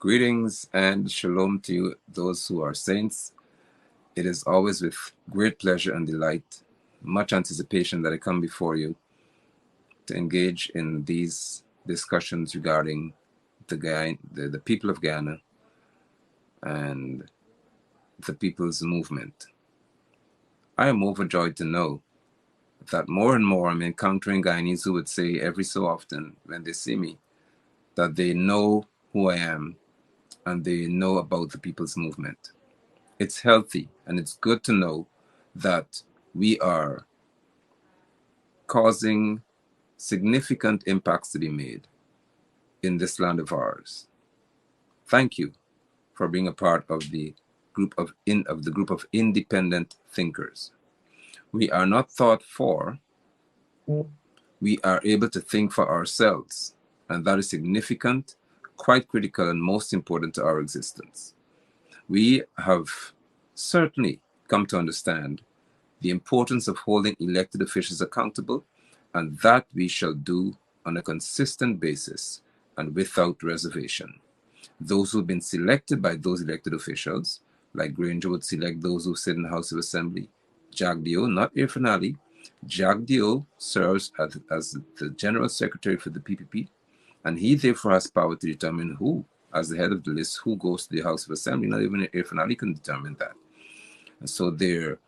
Greetings and shalom to you, those who are saints. It is always with great pleasure and delight, much anticipation that I come before you to engage in these discussions regarding the people of Guyana and the people's movement. I am overjoyed to know that more and more I'm encountering Guyanese who would say every so often when they see me that they know who I am and they know about the people's movement. It's healthy and it's good to know that we are causing significant impacts to be made in this land of ours. Thank you for being a part of the group of independent thinkers. We are not thought for, we are able to think for ourselves, and that is significant, quite critical, and most important to our existence. We have certainly come to understand the importance of holding elected officials accountable, and that we shall do on a consistent basis and without reservation. Those who've been selected by those elected officials, like Granger would select those who sit in the House of Assembly, Jack Dio, not Irfan Ali. Jack Dio serves as the General Secretary for the PPP, and he therefore has power to determine who, as the head of the list, who goes to the House of Assembly. Not even Irfan Ali can determine that. And so there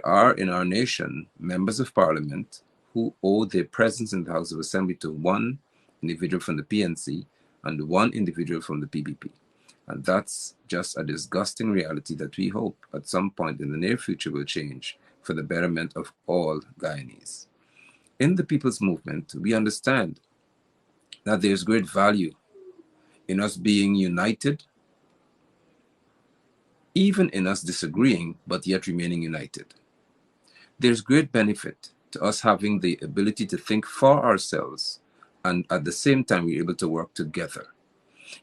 are in our nation members of parliament who owe their presence in the House of Assembly to one individual from the PNC and one individual from the PPP. And that's just a disgusting reality that we hope at some point in the near future will change for the betterment of all Guyanese. In the people's movement, we understand that there's great value in us being united, even in us disagreeing, but yet remaining united. There's great benefit to us having the ability to think for ourselves, and at the same time, we're able to work together.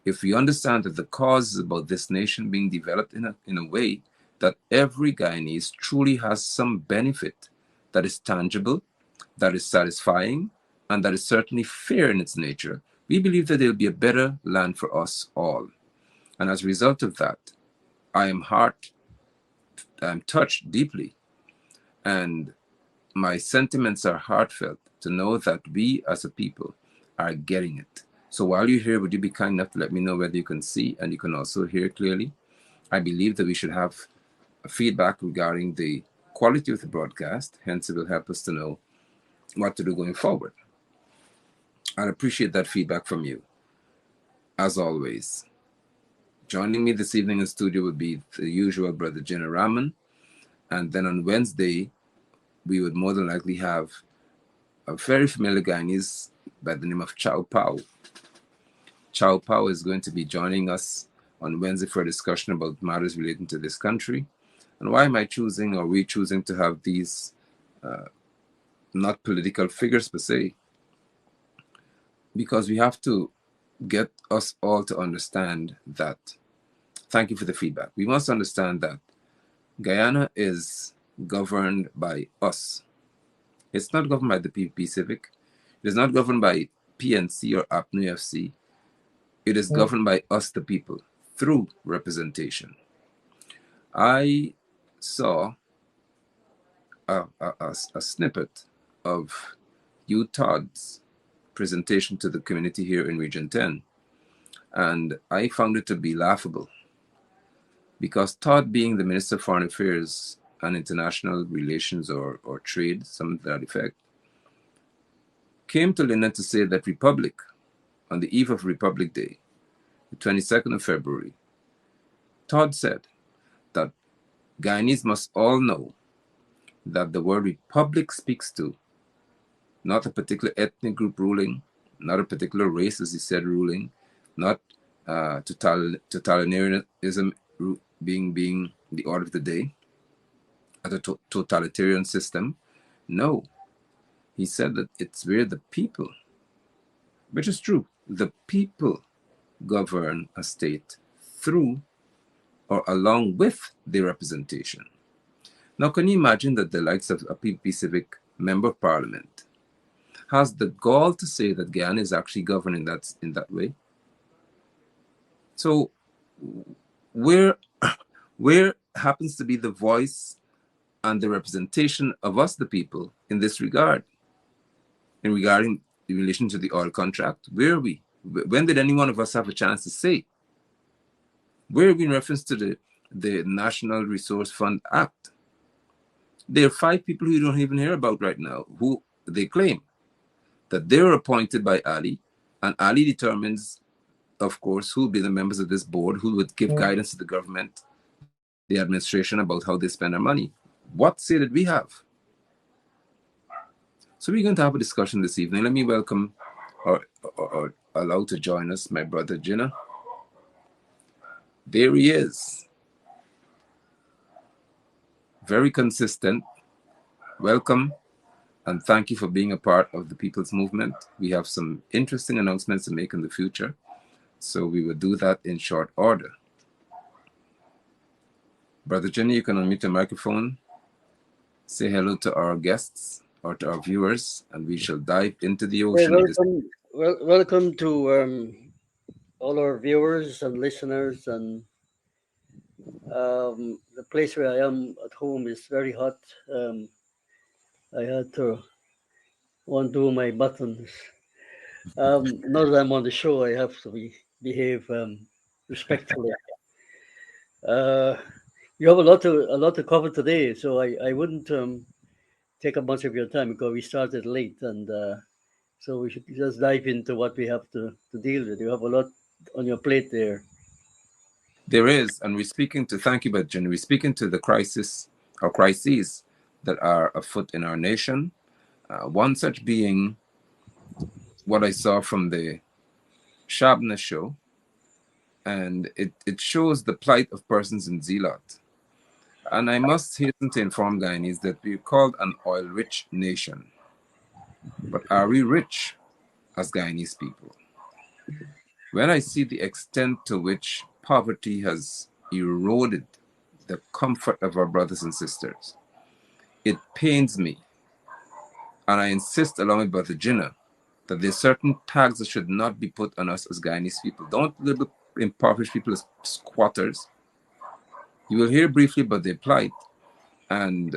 If we understand that the cause is about this nation being developed in a way that every Guyanese truly has some benefit that is tangible, that is satisfying, and that is certainly fair in its nature, we believe that there will be a better land for us all. And as a result of that, I am touched deeply, and my sentiments are heartfelt to know that we as a people are getting it. So while you're here, would you be kind enough to let me know whether you can see and you can also hear clearly? I believe that we should have feedback regarding the quality of the broadcast, hence it will help us to know what to do going forward. I'd appreciate that feedback from you. As always, joining me this evening in the studio would be the usual Brother Jenna Raman, and then on Wednesday, we would more than likely have a very familiar Guyanese by the name of Chow Pao. Chow Pao is going to be joining us on Wednesday for a discussion about matters relating to this country. And why am I choosing, or we choosing to have these not political figures per se? Because we have to get us all to understand that, thank you for the feedback, we must understand that Guyana is governed by us. It's not governed by the PPP Civic. It is not governed by PNC or APNU-FC. It is governed by us, the people, through representation. I saw a snippet of Hugh Todd's presentation to the community here in Region 10, and I found it to be laughable, because Todd, being the Minister of Foreign Affairs and International Relations or Trade, something to that effect, came to London to say that Republic, on the eve of Republic Day, the 22nd of February, Todd said that Guyanese must all know that the word republic speaks to not a particular ethnic group ruling, not a particular race, as he said, ruling, not totalitarianism being the order of the day, as a totalitarian system. No, he said that it's where the people, which is true, the people govern a state through or along with their representation. Now, can you imagine that the likes of a PPP Civic Member of Parliament has the gall to say that Guyana is actually governed in that way? So where where happens to be the voice and the representation of us, the people, in this regard, in relation to the oil contract? Where are we? When did any one of us have a chance to say? Where are we in reference to the National Resource Fund Act? There are 5 people who you don't even hear about right now, who they claim that they were appointed by Ali, and Ali determines, of course, who will be the members of this board, who would give guidance to the government, the administration, about how they spend their money. What say did we have? So we're going to have a discussion this evening. Let me welcome or allow to join us my brother Jinnah. There he is. Very consistent. Welcome, and thank you for being a part of the People's Movement. We have some interesting announcements to make in the future, so we will do that in short order. Brother Jinnah, you can unmute your microphone, say hello to our guests or to our viewers, and we shall dive into the ocean of this. Welcome to all our viewers and listeners, and the place where I am at home is very hot. I had to undo my buttons. Now that I'm on the show, I have to behave respectfully. You have a lot to cover today, so I wouldn't take up much of your time because we started late, and so we should just dive into what we have to deal with. You have a lot on your plate there. There is, and we're speaking to, thank you, Brother Jinnah, we're speaking to the crisis or crises that are afoot in our nation. One such being what I saw from the Shabna show, and it shows the plight of persons in Zeeland. And I must hasten to inform Guyanese that we're called an oil-rich nation. But are we rich as Guyanese people? When I see the extent to which poverty has eroded the comfort of our brothers and sisters, it pains me. And I insist, along with Brother Jinnah, that there's certain tags that should not be put on us as Guyanese people. Don't label impoverished people as squatters. You will hear briefly about their plight. And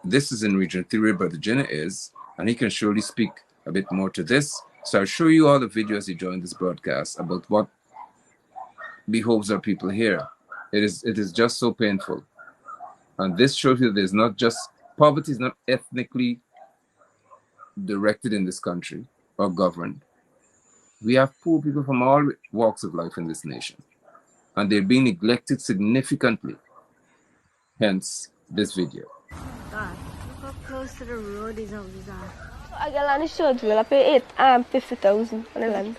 this is in Region 3 where Brother Jinnah is, and he can surely speak a bit more to this. So I'll show you all the videos he joined this broadcast about what behoves our people here. It is just so painful. And this shows you there's not just, poverty is not ethnically directed in this country or governed. We have poor people from all walks of life in this nation, and they're being neglected significantly. Hence this video. God, look how close to the road these houses are. I got land in Shortville. I pay 50,000 on the land.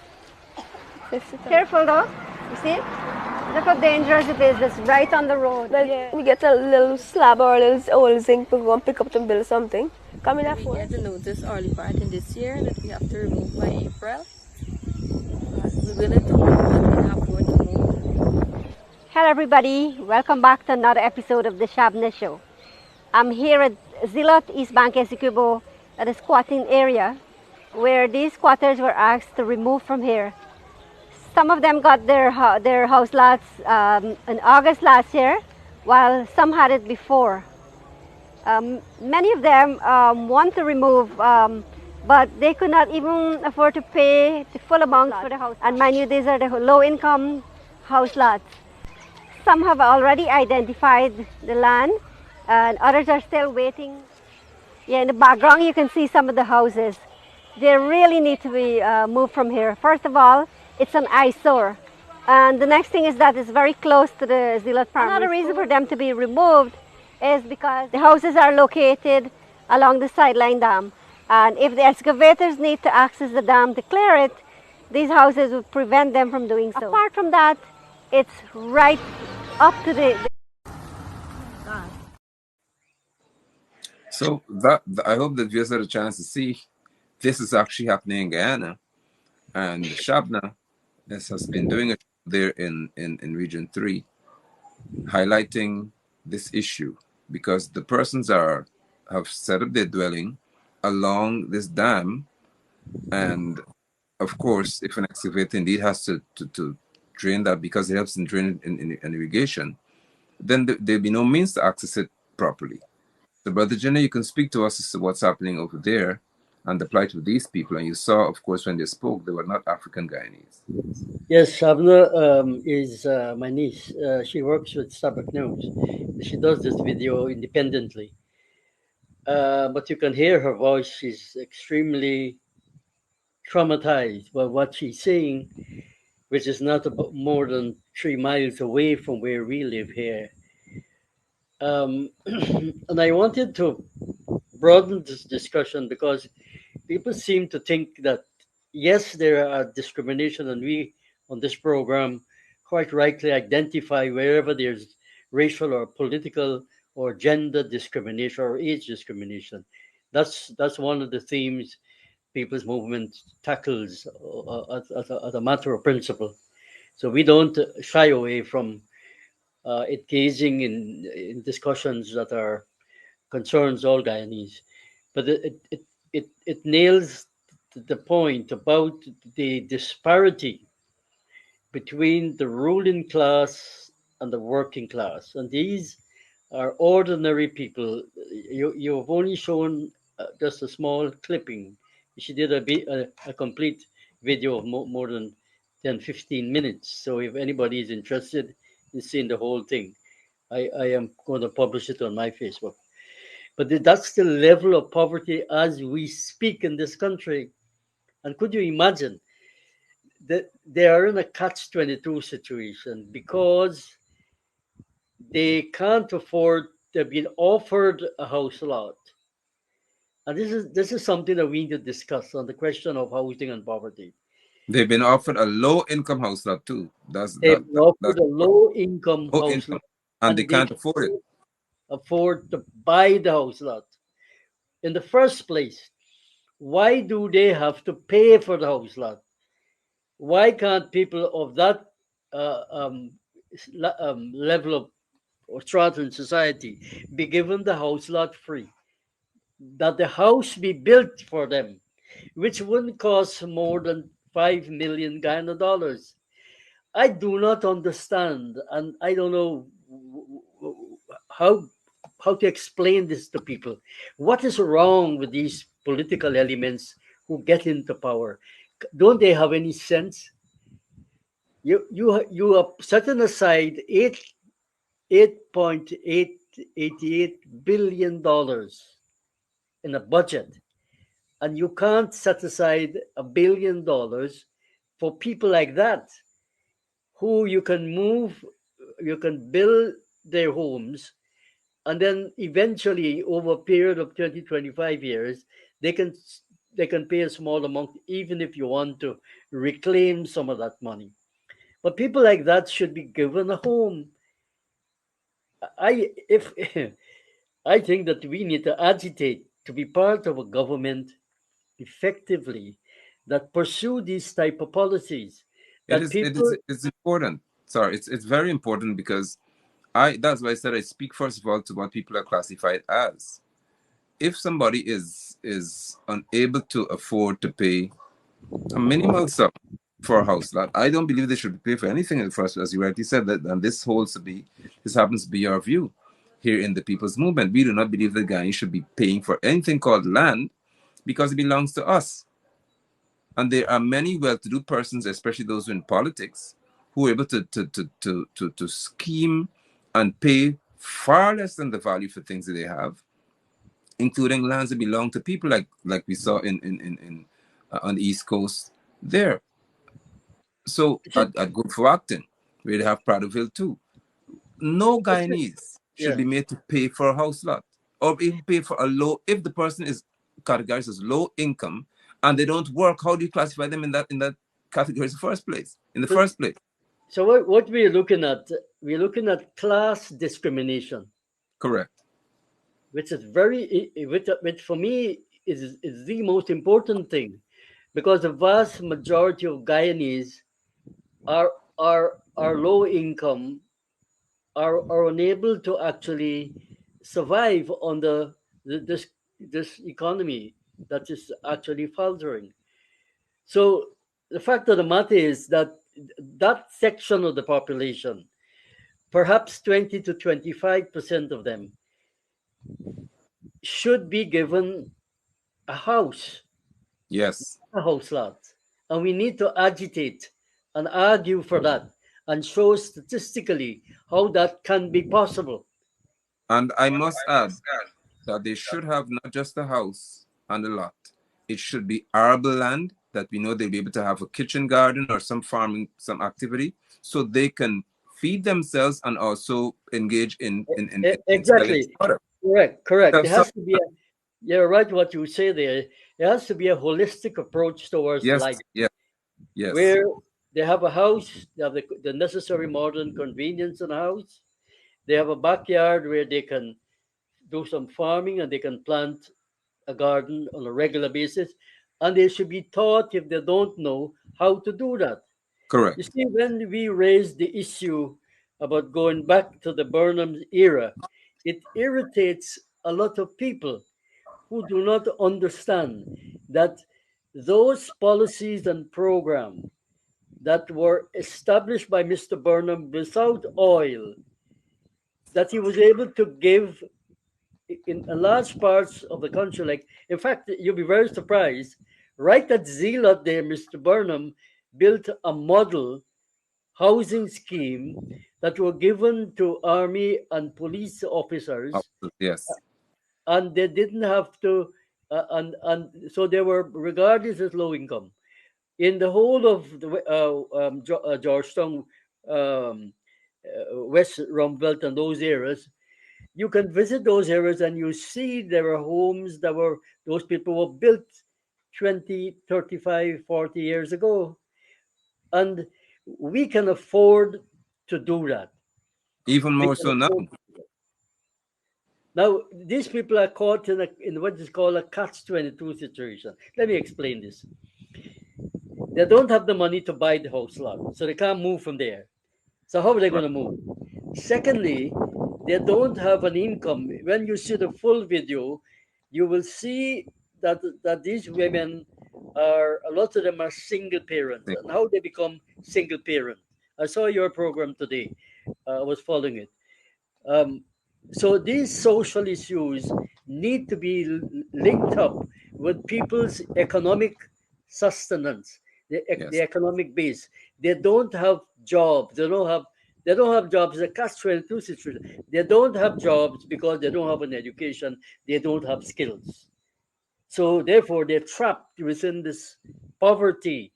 50,000. Careful though, you see? Look how dangerous it is, it's right on the road. Like, we get a little slab or a little old zinc, we go and pick up and build something. Come in that We get the notice early part in this year that we have to remove by April. We're willing to move and we can afford to move. Hello everybody, welcome back to another episode of the Shabna Show. I'm here at Zilot, East Bank, Essequibo, at a squatting area where these squatters were asked to remove from here. Some of them got their house lots in August last year, while some had it before. Many of them want to remove, but they could not even afford to pay the full amount for the house. And mind you, these are the low-income house lots. Some have already identified the land, and others are still waiting. Yeah, in the background you can see some of the houses. They really need to be moved from here. First of all, it's an eyesore. And the next thing is that it's very close to the Zilot Primary. Another reason for them to be removed is because the houses are located along the sideline dam. And if the excavators need to access the dam to clear it, these houses would prevent them from doing so. Apart from that, it's right up to the God. So I hope that viewers had a chance to see this is actually happening in Guyana, and Shabna has been doing it there in Region 3, highlighting this issue because the persons have set up their dwelling along this dam, and of course, if an excavator indeed has to drain that because it helps in draining in irrigation, then there'll be no means to access it properly. So, Brother Jenna, you can speak to us as to what's happening over there and the plight of these people. And you saw, of course, when they spoke, they were not African Guyanese. Yes, Shabna is my niece. She works with Starbuck News. She does this video independently. But you can hear her voice. She's extremely traumatized by what she's saying, which is not about more than 3 miles away from where we live here. And I wanted to broaden this discussion because people seem to think that yes, there are discrimination, and we on this program quite rightly identify wherever there's racial or political or gender discrimination or age discrimination. That's one of the themes people's movement tackles as a matter of principle. So we don't shy away from engaging in discussions that are concerns all Guyanese, but it nails the point about the disparity between the ruling class and the working class, and these are ordinary people. You've only shown just a small clipping. She did a complete video of more than 10, 15 minutes. So if anybody is interested in seeing the whole thing, I am going to publish it on my Facebook. But that's the level of poverty as we speak in this country. And could you imagine that they are in a catch-22 situation because they can't afford, they've been offered a house lot. And this is something that we need to discuss on the question of housing and poverty. They've been offered a low-income house lot too. They've been That's offered a low-income low house income, lot, and they and they can't afford it. can't afford to buy the house lot. In the first place, why do they have to pay for the house lot? Why can't people of that level of or strata in society be given the house lot free? That the house be built for them, which wouldn't cost more than 5 million Guyana dollars. I do not understand, and I don't know how how to explain this to people. What is wrong with these political elements who get into power? Don't they have any sense? You are setting aside 8.888 billion in a budget, and you can't set aside $1 billion for people like that, who you can move, you can build their homes, and then eventually over a period of 20, 25 years, they can they can pay a small amount even if you want to reclaim some of that money. But people like that should be given a home. I if I think that we need to agitate to be part of a government effectively that pursue these type of policies. It That is it is people, it's important. Sorry, it's very important because I that's why I said I speak first of all to what people are classified as. If somebody is unable to afford to pay a minimal sum for a house lot, I don't believe they should pay for anything at first, as you rightly said. That and this happens to be our view here in the People's Movement. We do not believe that Ghanaians should be paying for anything called land because it belongs to us. And there are many well-to-do persons, especially those in politics, who are able to scheme and pay far less than the value for things that they have, including lands that belong to people like we saw in on the East Coast there. So at Good for Acton, where they have Pradoville too. No Guyanese should yeah. be made to pay for a house lot or even pay for a low, if the person is categorized as low income and they don't work, how do you classify them in that category in the So, first place? so what we're looking at class discrimination, Correct. which is which for me is the most important thing, because the vast majority of Guyanese are are low income, are unable to actually survive on this economy that is actually faltering. So the fact of the matter is that that section of the population, perhaps 20 to 25% of them, should be given a house, Yes. a house lot. And we need to agitate and argue for that and show statistically how that can be possible. And I must add that they should have not just a house and a lot. It should be arable land that we know they'll be able to have a kitchen garden or some farming, some activity, so they can feed themselves and also engage in Exactly. selling product. Correct. So There has to be a, you're right what you say there. There has to be a holistic approach towards life, yes. where they have a house, they have the necessary modern convenience in a house. They have a backyard where they can do some farming and they can plant a garden on a regular basis. And they should be taught, if they don't know, how to do that. Correct. You see, when we raised the issue about going back to the Burnham era, it irritates a lot of people who do not understand that those policies and programs that were established by Mr. Burnham without oil, that he was able to give in large parts of the country. Like, in fact, you'll be very surprised. Right at Zealot there, Mr. Burnham built a model housing scheme that were given to army and police officers. Yes. And they didn't have to, and so they were regarded as low income. In the whole of the Georgetown, West Rumbelt, and those areas, you can visit those areas and you see there were homes that were, those people were built 20, 35, 40 years ago. And we can afford to do that. Even more so now. Now, these people are caught in what is called a catch-22 situation. Let me explain this. They don't have the money to buy the house lot, so they can't move from there. So how are they going to move? Secondly, they don't have an income. When you see the full video, you will see that these women are, a lot of them are single parents, and how they become single parent. I saw your program today. I was following it. So these social issues need to be linked up with people's economic sustenance, the economic base. They don't have jobs. They don't have jobs. It's a catch-22 situation. They don't have jobs because they don't have an education. They don't have skills. So therefore, they're trapped within this poverty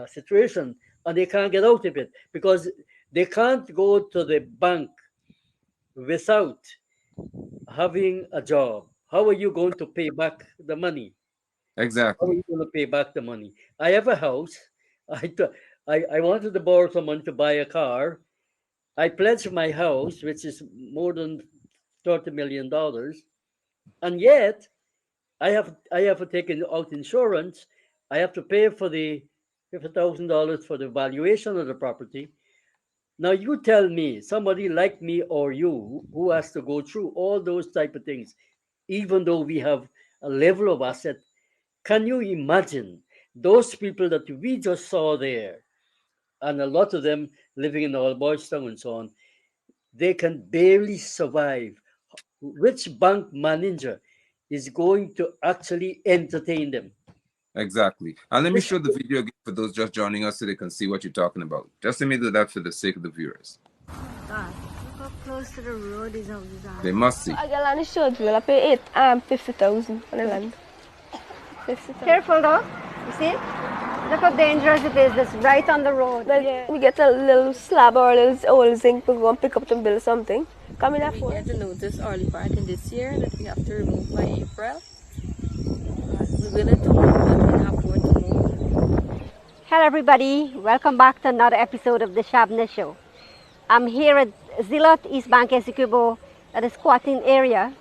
situation, and they can't get out of it because they can't go to the bank without having a job. How are you going to pay back the money? Exactly. How are you going to pay back the money? I have a house. I wanted to borrow some money to buy a car. I pledged my house, which is more than $30 million. And yet, I have to take out insurance. I have to pay for the $50,000 for the valuation of the property. Now you tell me, somebody like me or you, who has to go through all those type of things, even though we have a level of asset, can you imagine those people that we just saw there, and a lot of them living in Old Boys Town and so on, they can barely survive. Which bank manager is going to actually entertain them? Exactly. And let me show the video again for those just joining us so they can see what you're talking about. Just let me do that for the sake of the viewers. Look how close to the road these houses are. They must see. I got on the show Dribble, I pay 50,000 on the land. 50,000. Careful though, you see? Look how dangerous it is, it's right on the road. Like, we get a little slab or a little old zinc, we go and pick up and build something. Come in We get to notice early part in this year that we have to remove by April. We're willing to move, but we have to move. Hello everybody, welcome back to another episode of the Shabna Show. I'm here at Zealot, East Bank, Essequibo, at a squatting area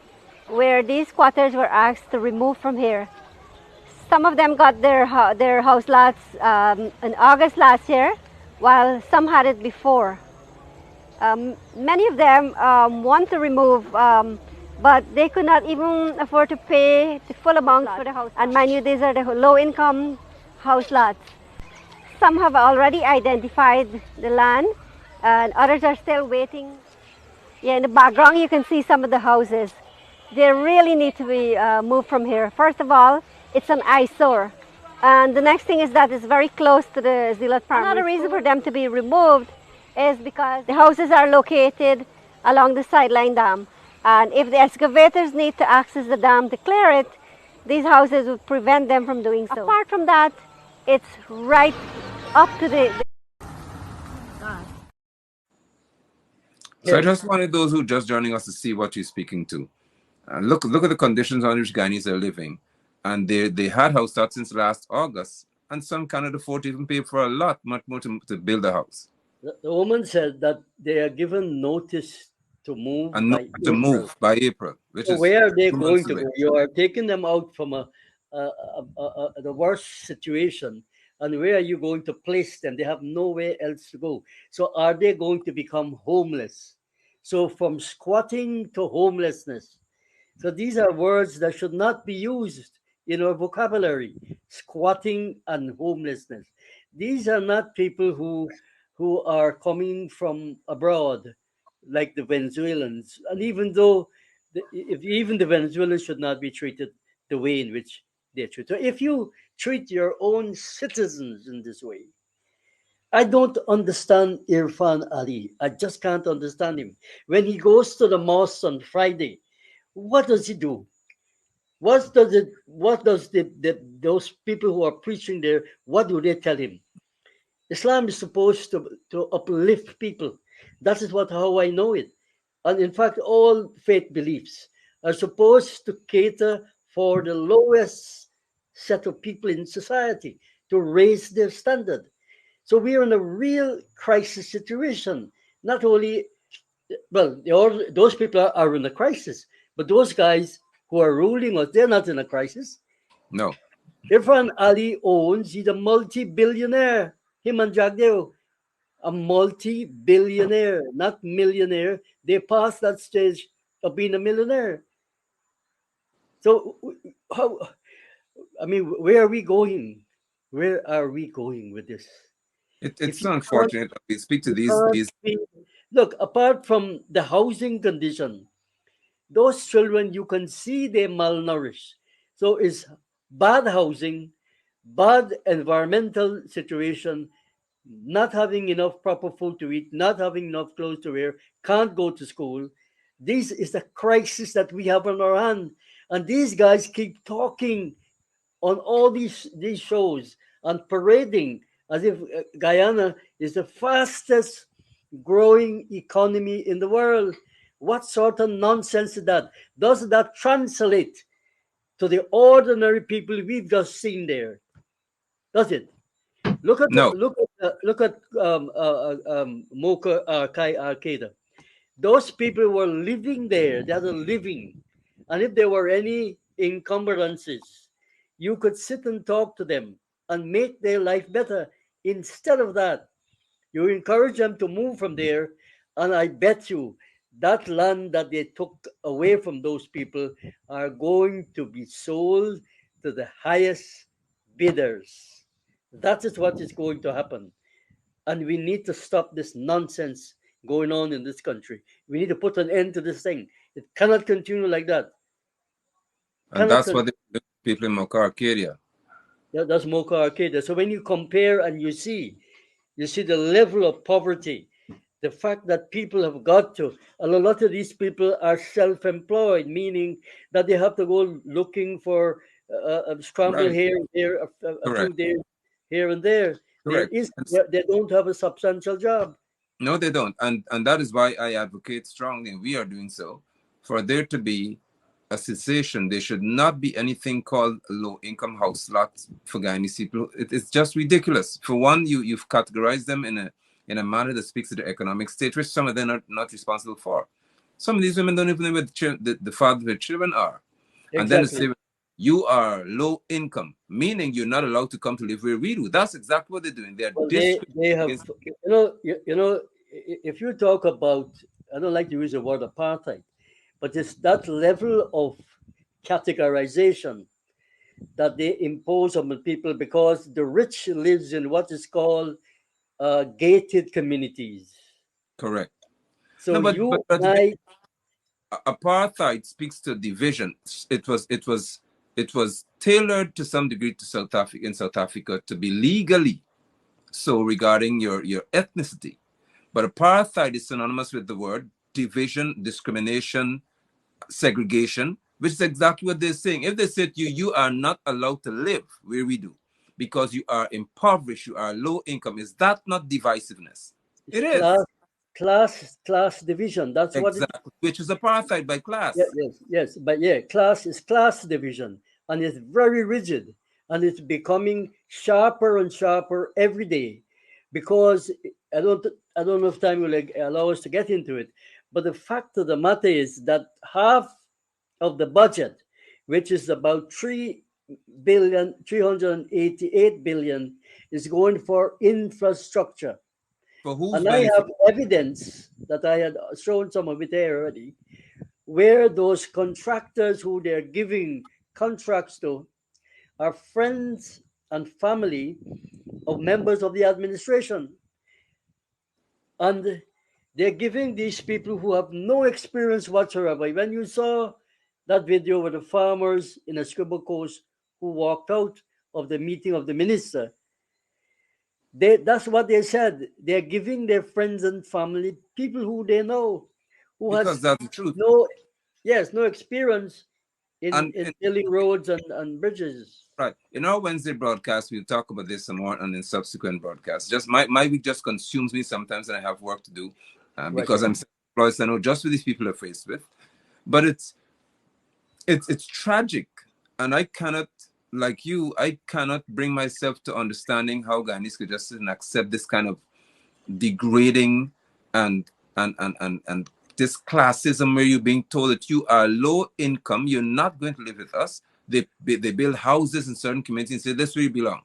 where these squatters were asked to remove from here. Some of them got their house lots in August last year, while some had it before. Many of them want to remove, but they could not even afford to pay the full amount for the house. And mind you, these are the low-income house lots. some have already identified the land, and others are still waiting. Yeah, in the background you can see some of the houses. They really need to be moved from here. First of all, it's an eyesore. And the next thing is that it's very close to the Zealot Primary. Another reason for them to be removed is because the houses are located along the sideline dam. And if the excavators need to access the dam to clear it, these houses would prevent them from doing so. Apart from that, it's right up to the So I just wanted those who just joining us to see what you're speaking to. And look at the conditions on which Guyanese are living. And they had house starts since last August, and some cannot afford to even pay for a lot, much more to build a house. The woman said that they are given notice to move And by not to April. move by April, which So is where are they 2 going months to away. go? You are taking them out from the worst situation, and where are you going to place them? They have nowhere else to go. So are they going to become homeless? So from squatting to homelessness. So these are words that should not be used in our vocabulary. Squatting and homelessness. These are not people who are coming from abroad, like the Venezuelans. And even though, if even the Venezuelans should not be treated the way in which they're treated. So if you treat your own citizens in this way, I don't understand Irfan Ali. I just can't understand him. When he goes to the mosque on Friday, what does he do? What does it? What does those people who are preaching there? What do they tell him? Islam is supposed to uplift people. That is what how I know it. And in fact, all faith beliefs are supposed to cater for the lowest set of people in society to raise their standard. So we are in a real crisis situation. Not only, well, those people are in a crisis, but those guys who are ruling us, they're not in a crisis. No. Irfan Ali owns, he's a multi-billionaire. Him and Jagdeo, a multi-billionaire, not millionaire. They passed that stage of being a millionaire. So how? I mean, where are we going? Where are we going with this? It's so unfortunate. We speak to these Look, apart from the housing condition, those children, you can see they're malnourished. So it's bad housing, bad environmental situation, not having enough proper food to eat, not having enough clothes to wear, can't go to school. This is the crisis that we have on our hand. And these guys keep talking on all these shows and parading as if Guyana is the fastest growing economy in the world. What sort of nonsense is that? Does that translate to the ordinary people we've just seen there? Does it? Look at no. Mocha Kai Arcada. Those people were living there. They are living, and if there were any encumbrances, you could sit and talk to them and make their life better. Instead of that, you encourage them to move from there, and I bet you that land that they took away from those people are going to be sold to the highest bidders. That is what is going to happen. And we need to stop this nonsense going on in this country. We need to put an end to this thing. It cannot continue like that. And that's what the people in Mocha Arcadia. That's Mocha Arcadia. So when you compare and you see the level of poverty, the fact that people have got to, and a lot of these people are self-employed, meaning that they have to go looking for a scramble here and there, a few days here and there. They don't have a substantial job. No, they don't. And that is why I advocate strongly, and we are doing so, for there to be a cessation. There should not be anything called a low-income house lot for Guyanese people. It's just ridiculous. For one, you've categorized them in a manner that speaks to the economic state, which some of them are not responsible for. Some of these women don't even know where the father of their children are. Exactly. And then they say, you are low income, meaning you're not allowed to come to live where we do. That's exactly what they're doing. They have, you know, if you talk about, I don't like to use the word apartheid, but it's that level of categorization that they impose on the people because the rich lives in what is called gated communities. Correct. So No, you but and I, apartheid speaks to division. It was tailored to some degree to South Africa in South Africa to be legally so regarding your ethnicity. But apartheid is synonymous with the word division, discrimination, segregation, which is exactly what they're saying. If they said to you, you are not allowed to live where we do because you are impoverished, you are low income, is that not divisiveness? it's It is. class division. That's what it. Exactly. Which is apartheid by Yeah, class. yes, but yeah, class is class division, and it's very rigid, and it's becoming sharper and sharper every day, because I don't know if time will allow us to get into it, but the fact of the matter is that half of the budget, which is about 388 billion, is going for infrastructure. For whose And I benefit? have evidence that I had shown some of it there already, where those contractors who they're giving contracts to are friends and family of members of the administration. And they're giving these people who have no experience whatsoever. When you saw that video with the farmers in a scribble coast who walked out of the meeting of the minister, that's what they said. They're giving their friends and family, people who they know, who Because has that's the truth. no, yes, no experience And, in and building roads and bridges. right. In our Wednesday broadcast, we'll talk about this some more and in subsequent broadcasts. Just my week just consumes me sometimes and I have work to do Right. because I'm self-employed, so I know just what these people are faced with. But it's tragic. And I cannot, like you, I cannot bring myself to understanding how Guyanese could just sit and accept this kind of degrading and and this classism where you're being told that you are low income, you're not going to live with us. They build houses in certain communities and say that's where you belong.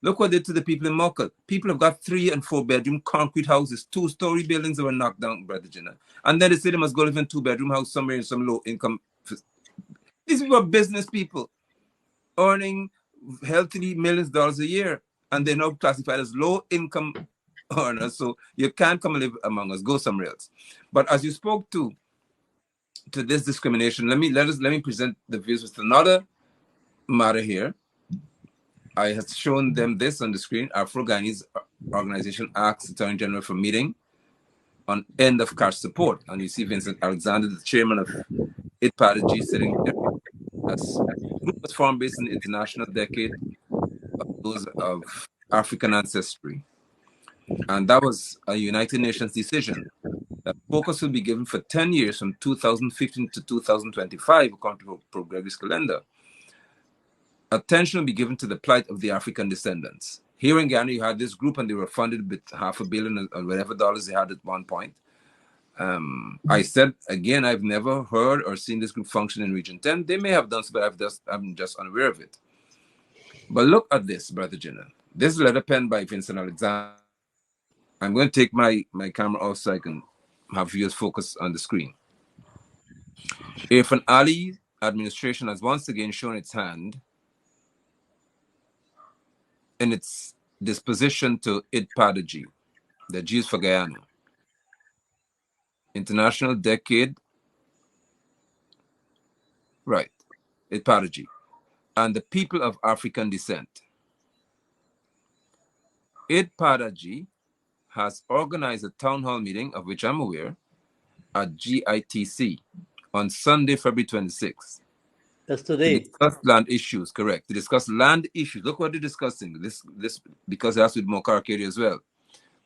Look what they did to the people in Mocha. People have got 3 and 4 bedroom concrete houses, 2-story buildings that were knocked down, Brother Jenna. And then they say they must go live in a 2-bedroom house somewhere in some low income. These people are business people earning healthily millions of dollars a year, and they're now classified as low income earners. So you can't come and live among us. Go somewhere else. But as you spoke to this discrimination, let me present the views with another matter here. I have shown them this on the screen. Afro-Guyanese organization asks Attorney General for meeting on end of cash support. And you see Vincent Alexander, the chairman of EITI, sitting here. As the group was formed based on the International Decade of those of African ancestry. And that was a United Nations decision that focus will be given for 10 years from 2015 to 2025, according to Progressive calendar. Attention will be given to the plight of the African descendants. Here in Ghana, you had this group and they were funded with $500 million or whatever dollars they had at one point. I said, again, I've never heard or seen this group function in Region 10. They may have done so, but I'm just unaware of it. But look at this, Brother General. This letter penned by Vincent Alexander. I'm going to take my camera off so I can have viewers focus on the screen. If an Ali administration has once again shown its hand in its disposition to EITI, the G's for Guyana, International Decade, right, EITI, and the people of African descent. EITI has organized a town hall meeting, of which I'm aware, at GITC on Sunday, February 26th. That's To today. discuss land issues, correct. To discuss land issues. Look what they're discussing. This because it has to do with Mokarkeri as well.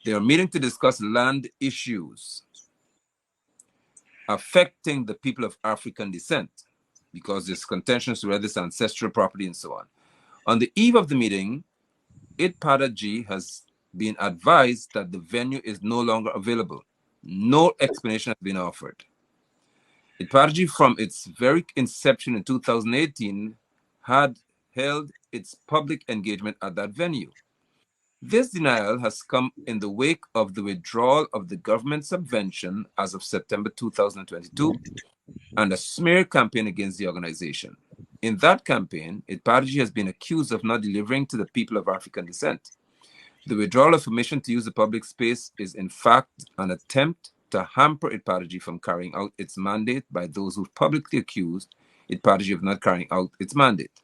They are meeting to discuss land issues affecting the people of African descent, because there's contentions whether it's ancestral property and so on. On the eve of the meeting, EITI has been advised that the venue is no longer available. No explanation has been offered. EITI, from its very inception in 2018, had held its public engagement at that venue. This denial has come in the wake of the withdrawal of the government subvention as of September 2022 and a smear campaign against the organization. In that campaign, EITI has been accused of not delivering to the people of African descent. The withdrawal of permission to use the public space is in fact an attempt to hamper EITI from carrying out its mandate by those who publicly accused EITI of not carrying out its mandate.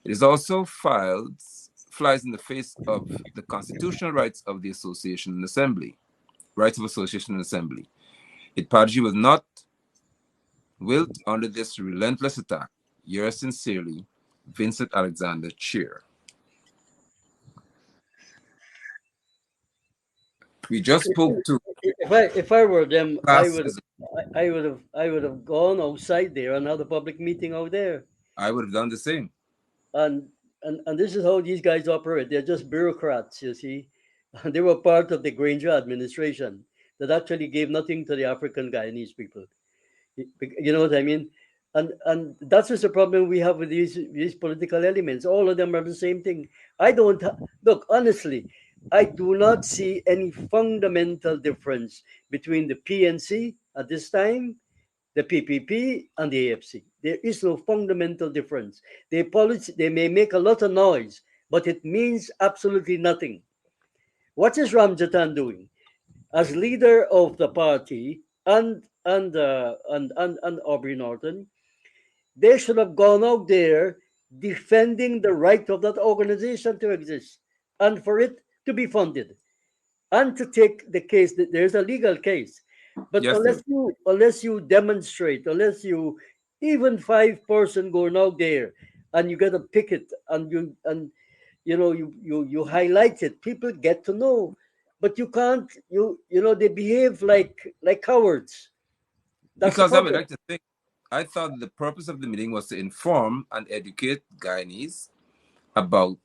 It is also flies in the face of the constitutional rights of the association and assembly, rights of association and assembly. EITI will not wilt under this relentless attack. Yours sincerely, Vincent Alexander, Chair. We just spoke to If I were them, classes. I would have gone outside there and had a public meeting out there. I would have done the same. And and this is how these guys operate. They're just bureaucrats, you see. And they were part of the Granger administration that actually gave nothing to the African Guyanese people. You know what I mean? And that's just the problem we have with these political elements. All of them are the same thing. I don't look honestly. I do not see any fundamental difference between the PNC at this time, the PPP, and the AFC. There is no fundamental difference. They may make a lot of noise, but it means absolutely nothing. What is Ramjatan doing as leader of the party and Aubrey Norton? They should have gone out there defending the right of that organization to exist and for it to be funded and to take the case that there's a legal case. But Yes, unless you demonstrate, unless you even 5 person going out there and you get a picket and you highlight it, people get to know. But you can't they behave like cowards. That's the because I would problem. like to think, I thought the purpose of the meeting was to inform and educate Guyanese about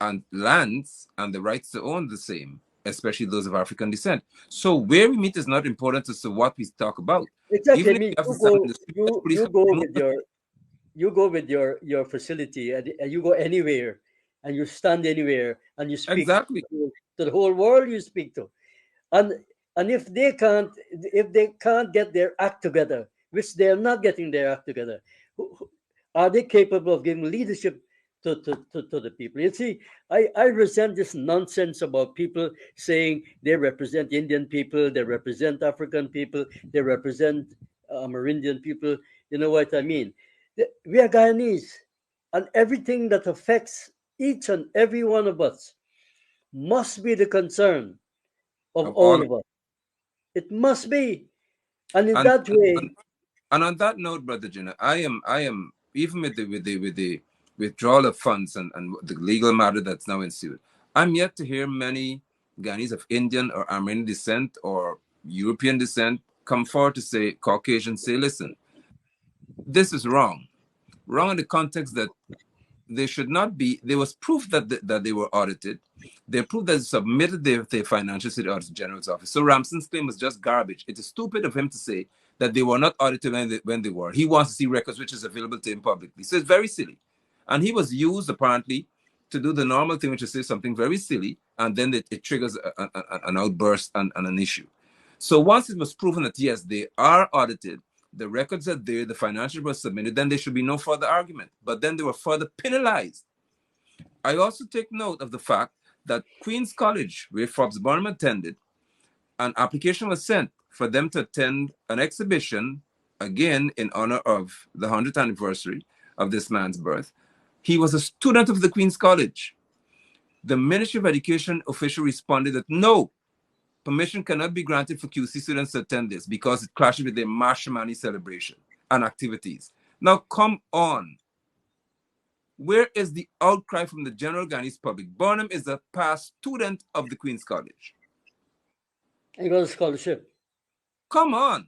and lands and the rights to own the same, especially those of African descent. So where we meet is not important as to what we talk about. Exactly. Even I if mean, you have to stand in the street, the police have to know you go with your facility and you go anywhere and you stand anywhere and you speak exactly. to the whole world you speak to. And and if they can't get their act together, which they are not getting their act together, are they capable of giving leadership to the people? You see, I resent this nonsense about people saying they represent Indian people, they represent African people, they represent Amerindian people. You know what I mean? We are Guyanese, and everything that affects each and every one of us must be the concern of Of all all of us. It must be. And in and, that and way, and on that note, Brother Jenna, I am even with the withdrawal of funds and the legal matter that's now ensued, I'm yet to hear many Guyanese of Indian or Armenian descent or European descent come forward to say, Caucasian, say, listen, this is wrong. Wrong in the context that they should not be. There was proof that they were audited. They proved that they submitted their financials to the Auditor General's office. So Ramson's claim was just garbage. It is stupid of him to say that they were not audited when they were. He wants to see records which is available to him publicly. So it's very silly. And he was used apparently to do the normal thing, which is say something very silly, and then it triggers an outburst and an issue. So once it was proven that yes, they are audited, the records are there, the financial was submitted, then there should be no further argument. But then they were further penalized. I also take note of the fact that Queen's College, where Forbes Burnham attended, an application was sent for them to attend an exhibition, again in honor of the 100th anniversary of this man's birth. He was a student of the Queen's College. The Ministry of Education official responded that no, permission cannot be granted for QC students to attend this because it clashes with their Mashamani celebration and activities. Now, come on. Where is the outcry from the general Guyanese public? Burnham is a past student of the Queen's College. he got a scholarship. Come on.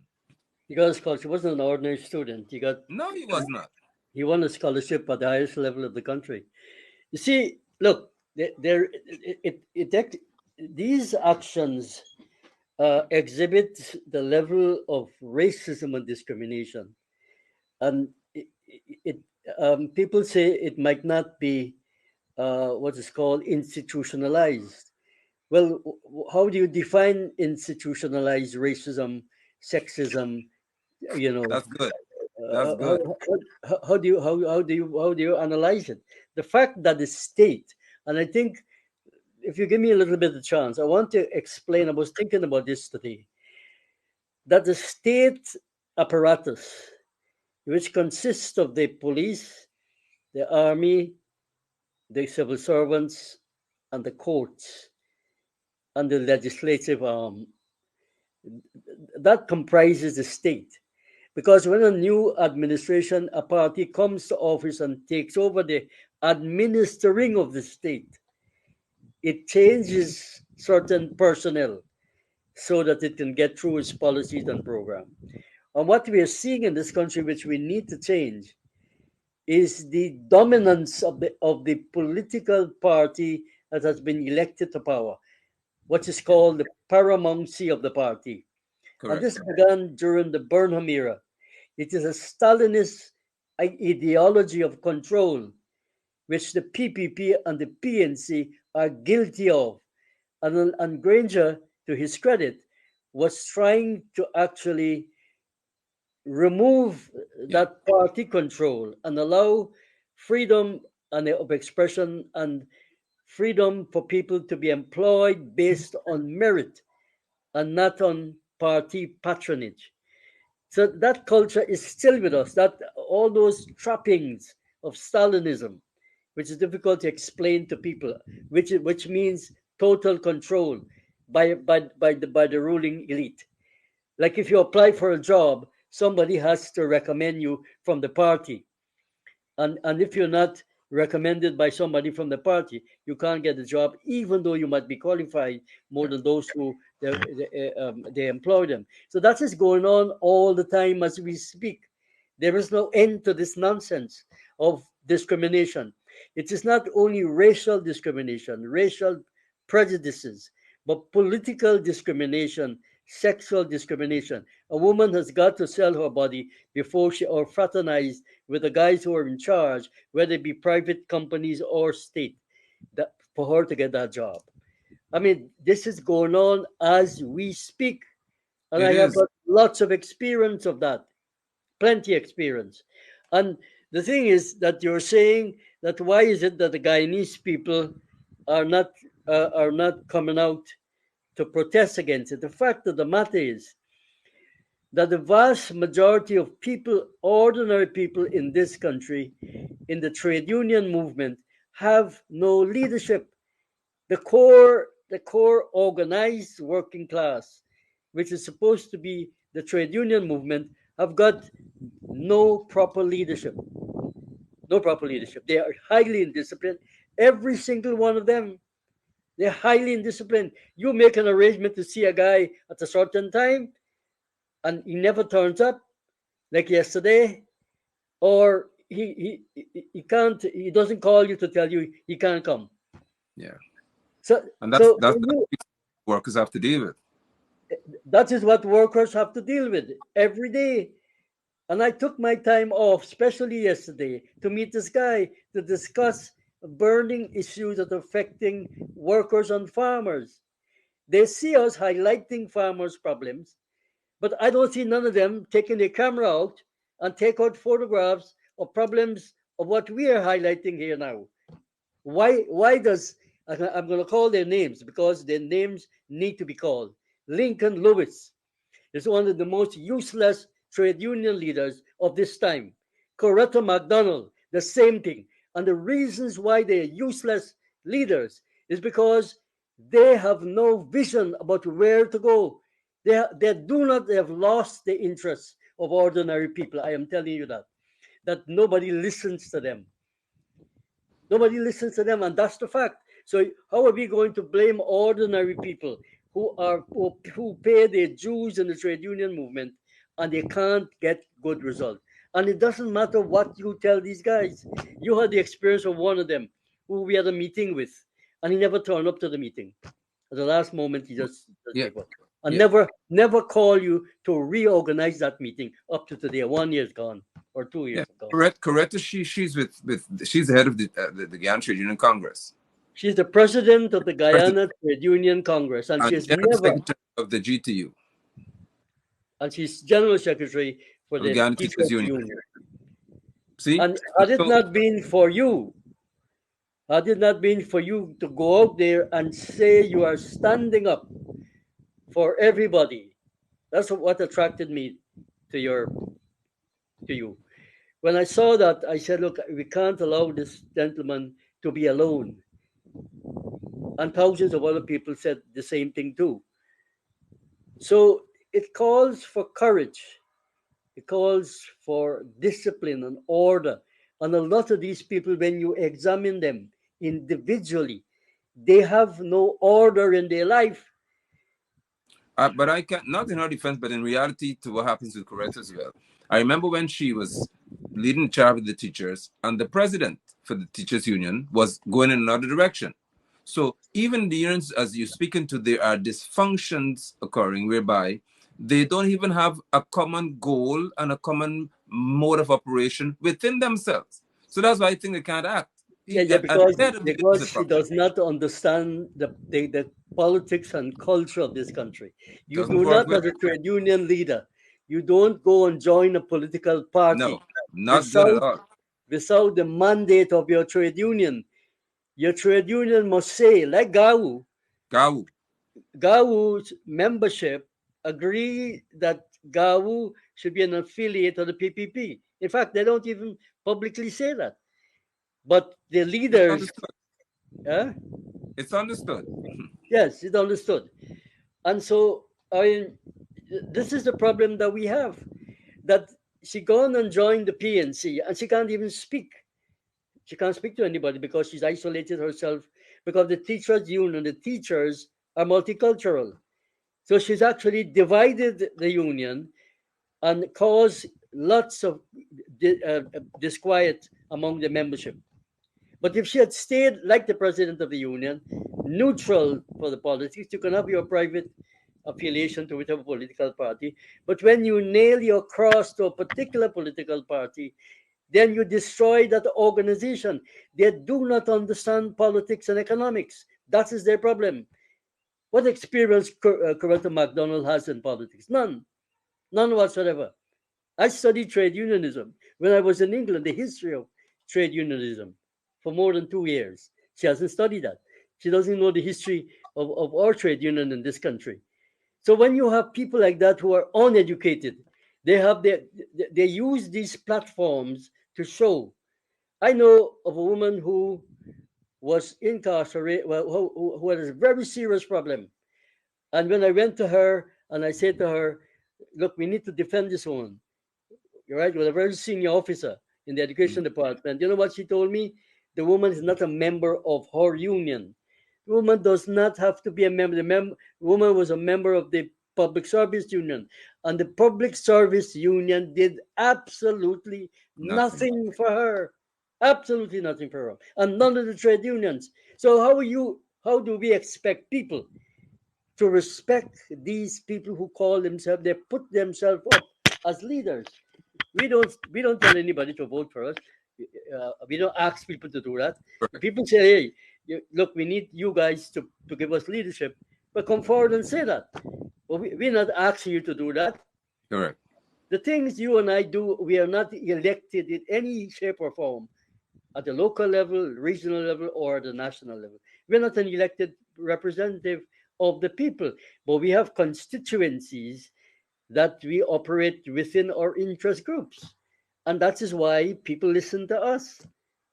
He got a scholarship. He wasn't an ordinary student. No, he was not. He won a scholarship at the highest level of the country. You see, look, these actions exhibit the level of racism and discrimination, and people say it might not be what is called institutionalized. Well, how do you define institutionalized racism, sexism? That's good. That's good. how do you analyze it? The fact that the state, and I think if you give me a little bit of chance, I want to explain. I was thinking about this today. That the state apparatus, which consists of the police, the army, the civil servants, and the courts, and the legislative arm, that comprises the state. Because when a new administration, a party comes to office and takes over the administering of the state, it changes certain personnel so that it can get through its policies and program. And what we are seeing in this country, which we need to change, is the dominance of the political party that has been elected to power, what is called the paramountcy of the party. Correct. And this began during the Burnham era. It is a Stalinist ideology of control, which the PPP and the PNC are guilty of. And Granger, to his credit, was trying to actually remove that party control and allow freedom of expression and freedom for people to be employed based on merit and not on party patronage. So that culture is still with us. That all those trappings of Stalinism, which is difficult to explain to people, which means total control by the ruling elite. Like if you apply for a job, somebody has to recommend you from the party, and if you're not recommended by somebody from the party, you can't get the job, even though you might be qualified more than those who they employ them. So that is going on all the time as we speak. There is no end to this nonsense of discrimination. It is not only racial discrimination, racial prejudices, but political discrimination, sexual discrimination. A woman has got to sell her body before she or fraternize with the guys who are in charge, whether it be private companies or state, for her to get that job. I mean, this is going on as we speak. And I have got lots of experience of that, plenty experience. And the thing is that you're saying that why is it that the Guyanese people are not coming out to protest against it? The fact of the matter is that the vast majority of people, ordinary people in this country, in the trade union movement, have no leadership. The core organized working class, which is supposed to be the trade union movement, have got no proper leadership. No proper leadership. They are highly indisciplined. Every single one of them. They're highly indisciplined. You make an arrangement to see a guy at a certain time, and he never turns up, like yesterday, or he can't. He doesn't call you to tell you he can't come. Yeah. So that's what workers have to deal with. That is what workers have to deal with every day. And I took my time off, especially yesterday, to meet this guy to discuss burning issues that are affecting workers and farmers. They see us highlighting farmers' problems, but I don't see none of them taking their camera out and take out photographs of problems of what we are highlighting here now. Why does, I'm going to call their names because their names need to be called. Lincoln Lewis is one of the most useless trade union leaders of this time. Coretta McDonald, the same thing. And the reasons why they are useless leaders is because they have no vision about where to go. They have lost the interests of ordinary people. I am telling you that nobody listens to them. Nobody listens to them, and that's the fact. So how are we going to blame ordinary people who pay their dues in the trade union movement and they can't get good results? And it doesn't matter what you tell these guys. You had the experience of one of them who we had a meeting with, and he never turned up to the meeting. At the last moment, he just and never call you to reorganize that meeting up to today. 1 year's gone or 2 years gone. Correct. She's she's the head of the Guyana Trade Union Congress. She's the president of the Guyana Trade Union Congress, and she's general secretary of the GTU. And she's general secretary for the Guyana teachers Teachers Union. union. See? And had it So- not been for you, had it not been for you to go out there and say you are standing up for everybody, that's what attracted me to you. When I saw that, I said, look, we can't allow this gentleman to be alone. And thousands of other people said the same thing too. So it calls for courage. It calls for discipline and order. And a lot of these people, when you examine them individually, they have no order in their life. But I can't, not in her defense, but in reality, to what happens with Coretta as well. I remember when she was leading charge of the teachers, and the president for the teachers union was going in another direction. So even the unions, as you're speaking to, there are dysfunctions occurring whereby they don't even have a common goal and a common mode of operation within themselves. So that's why I think they can't act. Yeah, And because she does not understand the politics and culture of this country. You Doesn't do work not, well. as a trade union leader, you don't go and join a political party No, not good at all. without the mandate of your trade union. Your trade union must say, like GAWU's membership agree that GAWU should be an affiliate of the PPP. In fact, they don't even publicly say that. But the It's leaders, understood. It's understood. yes, it's understood. And so, this is the problem that we have, that she gone and joined the PNC and she can't even speak. She can't speak to anybody because she's isolated herself, because the teachers union, the teachers are multicultural. So she's actually divided the union and caused lots of disquiet among the membership. But if she had stayed like the president of the union, neutral for the politics, you can have your private affiliation to whichever political party. But when you nail your cross to a particular political party, then you destroy that organization. They do not understand politics and economics. That is their problem. What experience Coretta MacDonald has in politics? None. None whatsoever. I studied trade unionism when I was in England, the history of trade unionism for more than 2 years. She hasn't studied that. She doesn't know the history of our trade union in this country. So when you have people like that who are uneducated, they use these platforms to show. I know of a woman who was incarcerated, well, who had a very serious problem. And when I went to her and I said to her, look, we need to defend this woman. You're right, with a very senior officer in the education department. You know what she told me? The woman is not a member of her union. The woman does not have to be a member. The woman was a member of the public service union. And the public service union did absolutely nothing for her. Absolutely nothing for her. And none of the trade unions. So how do we expect people to respect these people who call themselves, they put themselves up as leaders? We don't tell anybody to vote for us. We don't ask people to do that. Correct. People say, hey, look, we need you guys to give us leadership. But come forward and say that. But we're not asking you to do that. Correct. The things you and I do, we are not elected in any shape or form at the local level, regional level, or the national level. We're not an elected representative of the people, but we have constituencies that we operate within our interest groups. And that is why people listen to us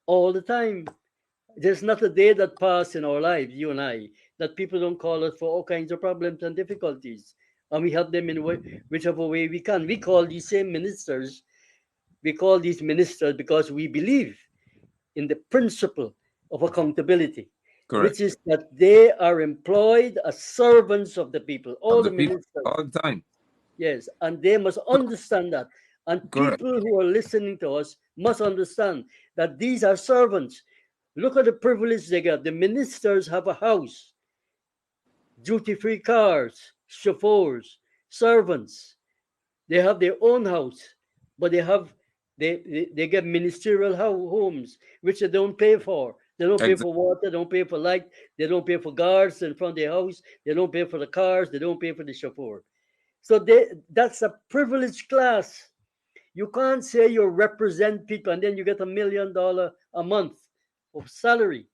all the time. There's not a day that passes in our lives, you and I, that people don't call us for all kinds of problems and difficulties. And we help them in whichever way we can. We call these ministers because we believe in the principle of accountability. Correct. Which is that they are employed as servants of the people. All the people, ministers. all the time. Yes, and they must understand that. And Correct. people who are listening to us must understand that these are servants. Look at the privilege they get. The ministers have a house, duty-free cars, chauffeurs, servants. They have their own house, but they get ministerial homes, which they don't pay for. They don't pay for water, they don't pay for light, they don't pay for guards in front of their house, they don't pay for the cars, they don't pay for the chauffeur. So that's a privileged class. You can't say you represent people and then you get $1 million a month of salary,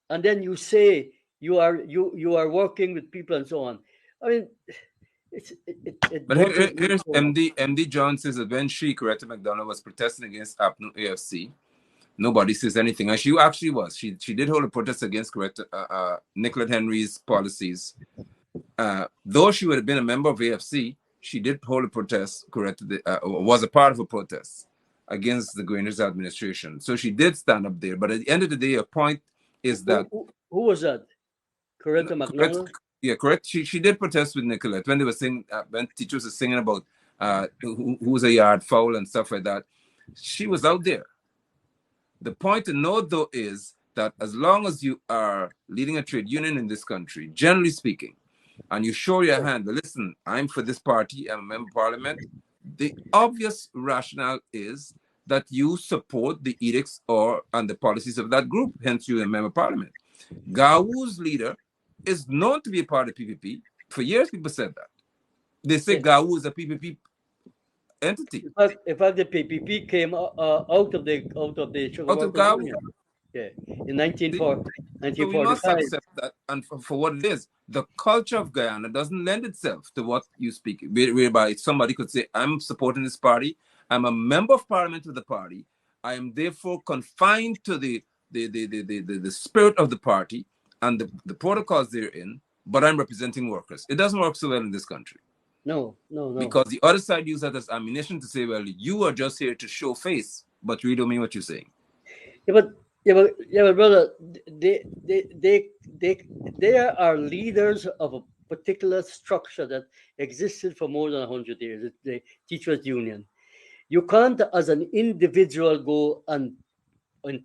and then you say you are working with people and so on. I mean, it But bothers me here's so much. MD John says that when she, Coretta McDonald, was protesting against APNU AFC, nobody says anything. And she actually was. She did hold a protest against Nicolette Henry's policies. Though she would have been a member of AFC, she did hold a protest, was a part of a protest against the Grainer's administration. So she did stand up there. But at the end of the day, her point is that... Who was that? Coretta McDonald? Yeah, correct. She did protest with Nicolette when they were singing, when teachers were singing about who's a yard foul and stuff like that. She was out there. The point to note, though, is that as long as you are leading a trade union in this country, generally speaking, and you show your hand, but listen, I'm for this party, I'm a member of parliament, the obvious rationale is that you support the edicts and the policies of that group, hence you're a member of parliament. Gawu's leader is known to be a part of PPP. For years, people said that. They say Gawu is a PPP entity. In fact, the PPP came out of the Sugar Workers Union. Yeah, in 1945. So we must accept that, and for what it is, the culture of Guyana doesn't lend itself to what you speak, whereby somebody could say, I'm supporting this party, I'm a member of parliament of the party, I am therefore confined to the spirit of the party and the protocols therein, but I'm representing workers. It doesn't work so well in this country. No. Because the other side uses that as ammunition to say, well, you are just here to show face, but you don't mean what you're saying. Yeah, but brother, they are leaders of a particular structure that existed for more than 100 years. It's the teachers' union. You can't, as an individual, go and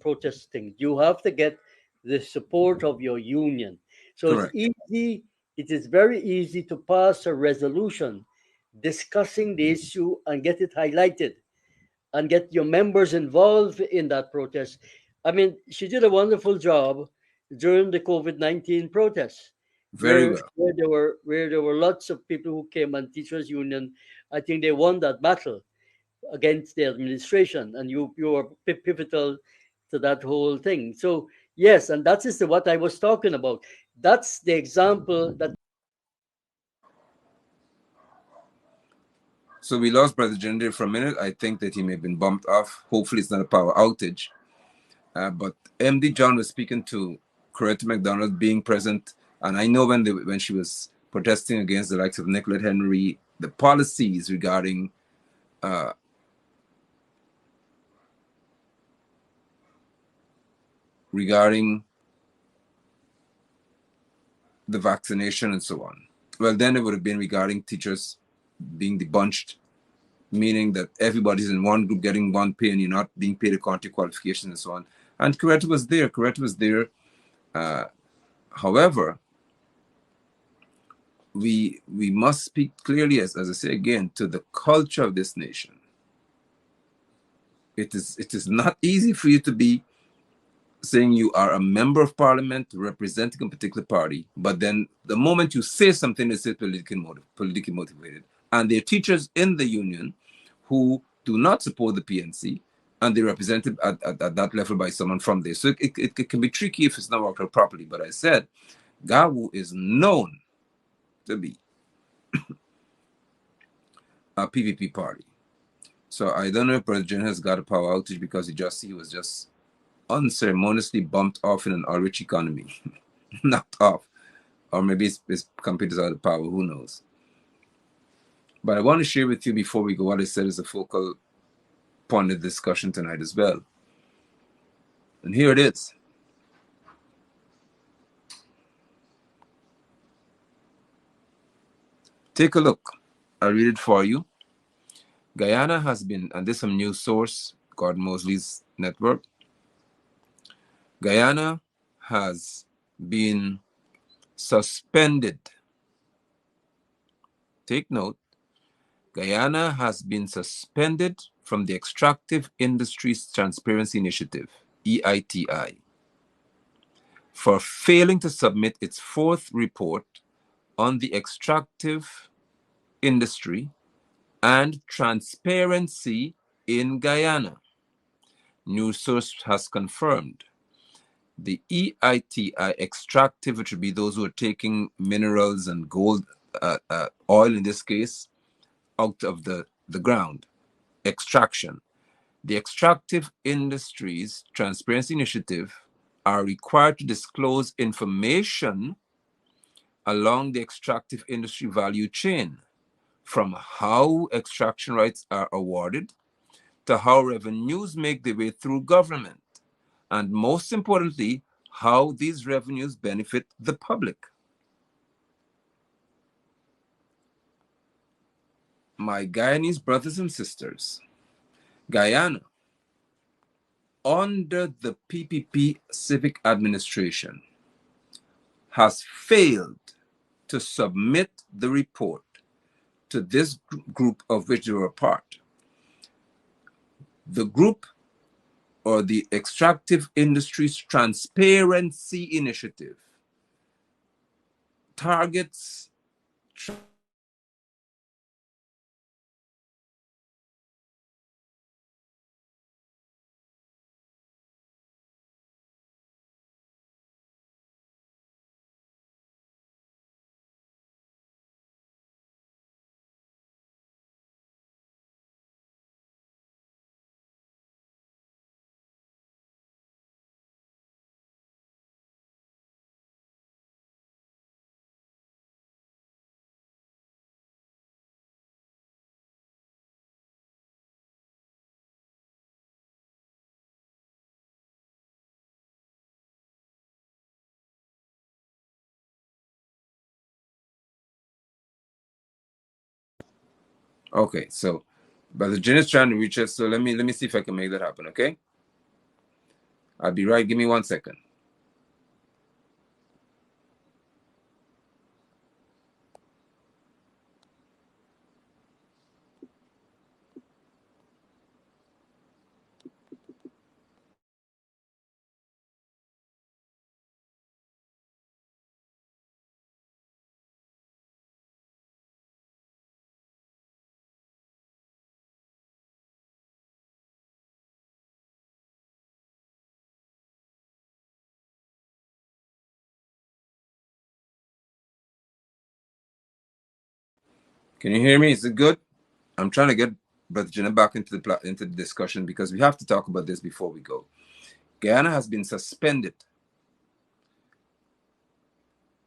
protest things. You have to get the support of your union. So Correct. it's easy. It is very easy to pass a resolution discussing the issue and get it highlighted and get your members involved in that protest. I mean, she did a wonderful job during the COVID-19 protests. Very well. Where there were lots of people who came and teachers union. I think they won that battle against the administration, and you were pivotal to that whole thing. So yes, and that is what I was talking about. That's the example that. So we lost Brother Gender for a minute. I think that he may have been bumped off. Hopefully it's not a power outage. But MD John was speaking to Coretta McDonald being present. And I know when she was protesting against the likes of Nicolette Henry, the policies regarding the vaccination and so on. Well, then it would have been regarding teachers being debunched, meaning that everybody's in one group getting one pay and you're not being paid according to qualifications and so on. And Coretta was there. However, we must speak clearly, as I say again, to the culture of this nation. It is not easy for you to be saying you are a member of parliament representing a particular party, but then the moment you say something, it's politically motivated. And there are teachers in the union who do not support the PNC, and they're represented at that level by someone from there. So it can be tricky if it's not worked out properly. But I said, Gawu is known to be a PVP party. So I don't know if President has got a power outage because he was just unceremoniously bumped off in an all-rich economy. Knocked off. Or maybe his computers out of power, who knows. But I want to share with you before we go what I said is a focal point of discussion tonight as well. And here it is. Take a look. I'll read it for you. Guyana has been, and this is some news source, Gordon Mosley's network. Guyana has been suspended. Take note. Guyana has been suspended from the Extractive Industries Transparency Initiative, EITI, for failing to submit its fourth report on the extractive industry and transparency in Guyana. News source has confirmed the EITI extractive, which would be those who are taking minerals and gold, oil in this case, out of the ground, extraction. The Extractive Industries Transparency Initiative are required to disclose information along the extractive industry value chain, from how extraction rights are awarded to how revenues make their way through government, and most importantly, how these revenues benefit the public. My Guyanese brothers and sisters, Guyana, under the PPP civic administration, has failed to submit the report to this group of which they were a part. The group, or the Extractive Industries Transparency Initiative, targets Okay, so Brother Jen is trying to reach us, so let me see if I can make that happen, okay? I'll be right. Give me 1 second. Can you hear me? Is it good? I'm trying to get Brother Jenna back into the discussion, because we have to talk about this before we go. Guyana has been suspended.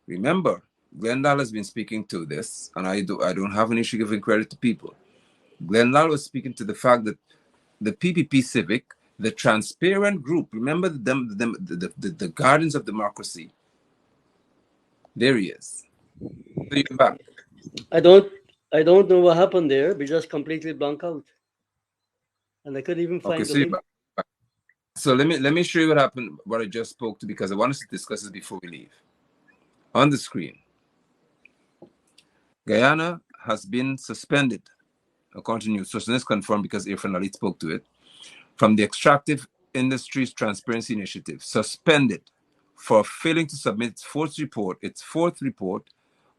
Remember, Glendale has been speaking to this, and I don't have an issue giving credit to people. Glendale was speaking to the fact that the PPP Civic, the transparent group, remember the guardians of democracy. There he is. So you're back. I don't know what happened there. We just completely blanked out, and I couldn't even find the link. So let me show you what happened, what I just spoke to, because I want us to discuss this before we leave. On the screen, Guyana has been suspended, according to news sources, confirmed because Irfan Ali spoke to it, from the Extractive Industries Transparency Initiative, suspended for failing to submit its fourth report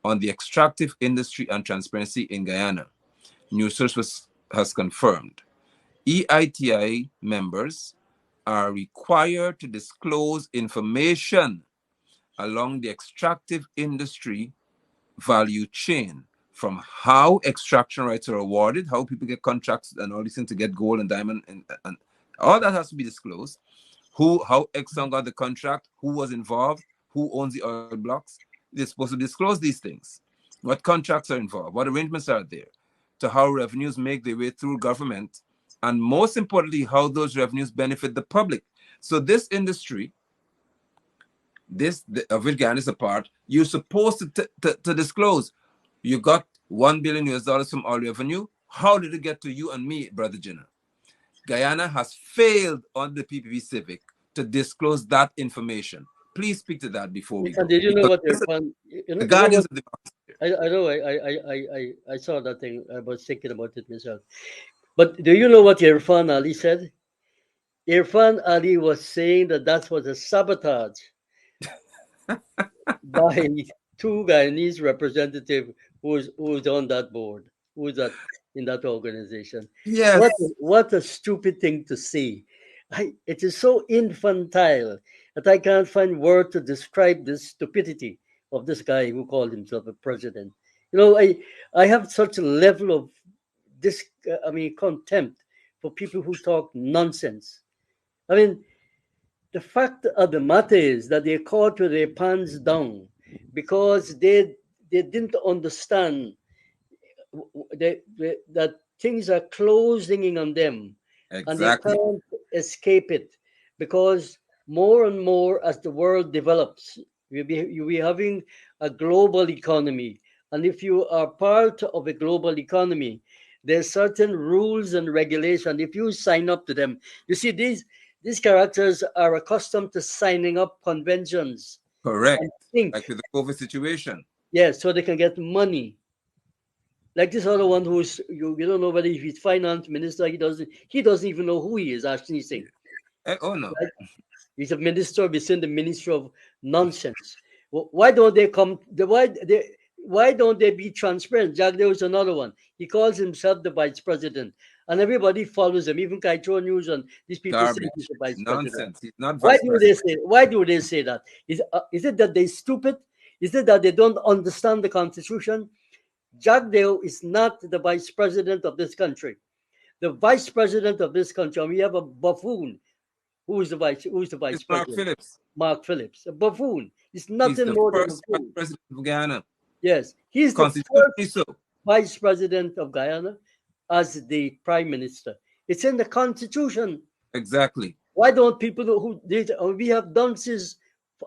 on the extractive industry and transparency in Guyana. News source has confirmed. EITI members are required to disclose information along the extractive industry value chain, from how extraction rights are awarded, how people get contracts and all these things to get gold and diamond, and all that has to be disclosed. How Exxon got the contract, who was involved, who owns the oil blocks. They're supposed to disclose these things. What contracts are involved, what arrangements are there, to how revenues make their way through government, and most importantly, how those revenues benefit the public. So this industry, of which Guyana is a part, you're supposed to disclose. You got $1 billion US from oil revenue. How did it get to you and me, Brother Jenna? Guyana has failed on the PPP Civic to disclose that information. Please speak to that before we go. Did you know what the guardians of the I know I saw that thing. I was thinking about it myself. But do you know what Irfan Ali said? Irfan Ali was saying that was a sabotage by two Guyanese representatives who's on that board. Who's that? in that organization. Yes. What a stupid thing to say. It is so infantile that I can't find word to describe the stupidity of this guy who called himself a president. You know, I have such a level of contempt for people who talk nonsense. I mean, the fact of the matter is that they caught with their pants down because they didn't understand that things are closing in on them and they Exactly. can't escape it because more and more as the world develops, you'll be having a global economy. And if you are part of a global economy, there's certain rules and regulations. If you sign up to them, you see, these characters are accustomed to signing up conventions Correct. and think, Like with the COVID situation. yes, so they can get money. Like this other one who's you don't know whether he's finance minister. He doesn't even know who he is actually saying. Oh no. Right? He's a minister within the ministry of nonsense. Why don't they come? Why don't they be transparent? Jack, there was another one. He calls himself the vice president, and everybody follows him. Even Kaito News and these people say Garbage. he's the vice president. Nonsense. He's not Why vice do president. they say? Why do they say that? Is it that they're stupid? Is it that they don't understand the Constitution? Jack Dale is not the vice president of this country. The vice president of this country, and we have a buffoon. Who's the vice It's Mark president? Phillips. Mark Phillips, a buffoon. He's He's nothing the more than a first vice fool. president of Guyana. Yes, he's the Constitutionally first so. vice president of Guyana as the prime minister. It's in the Constitution. Exactly. Why don't people who did? We have dunces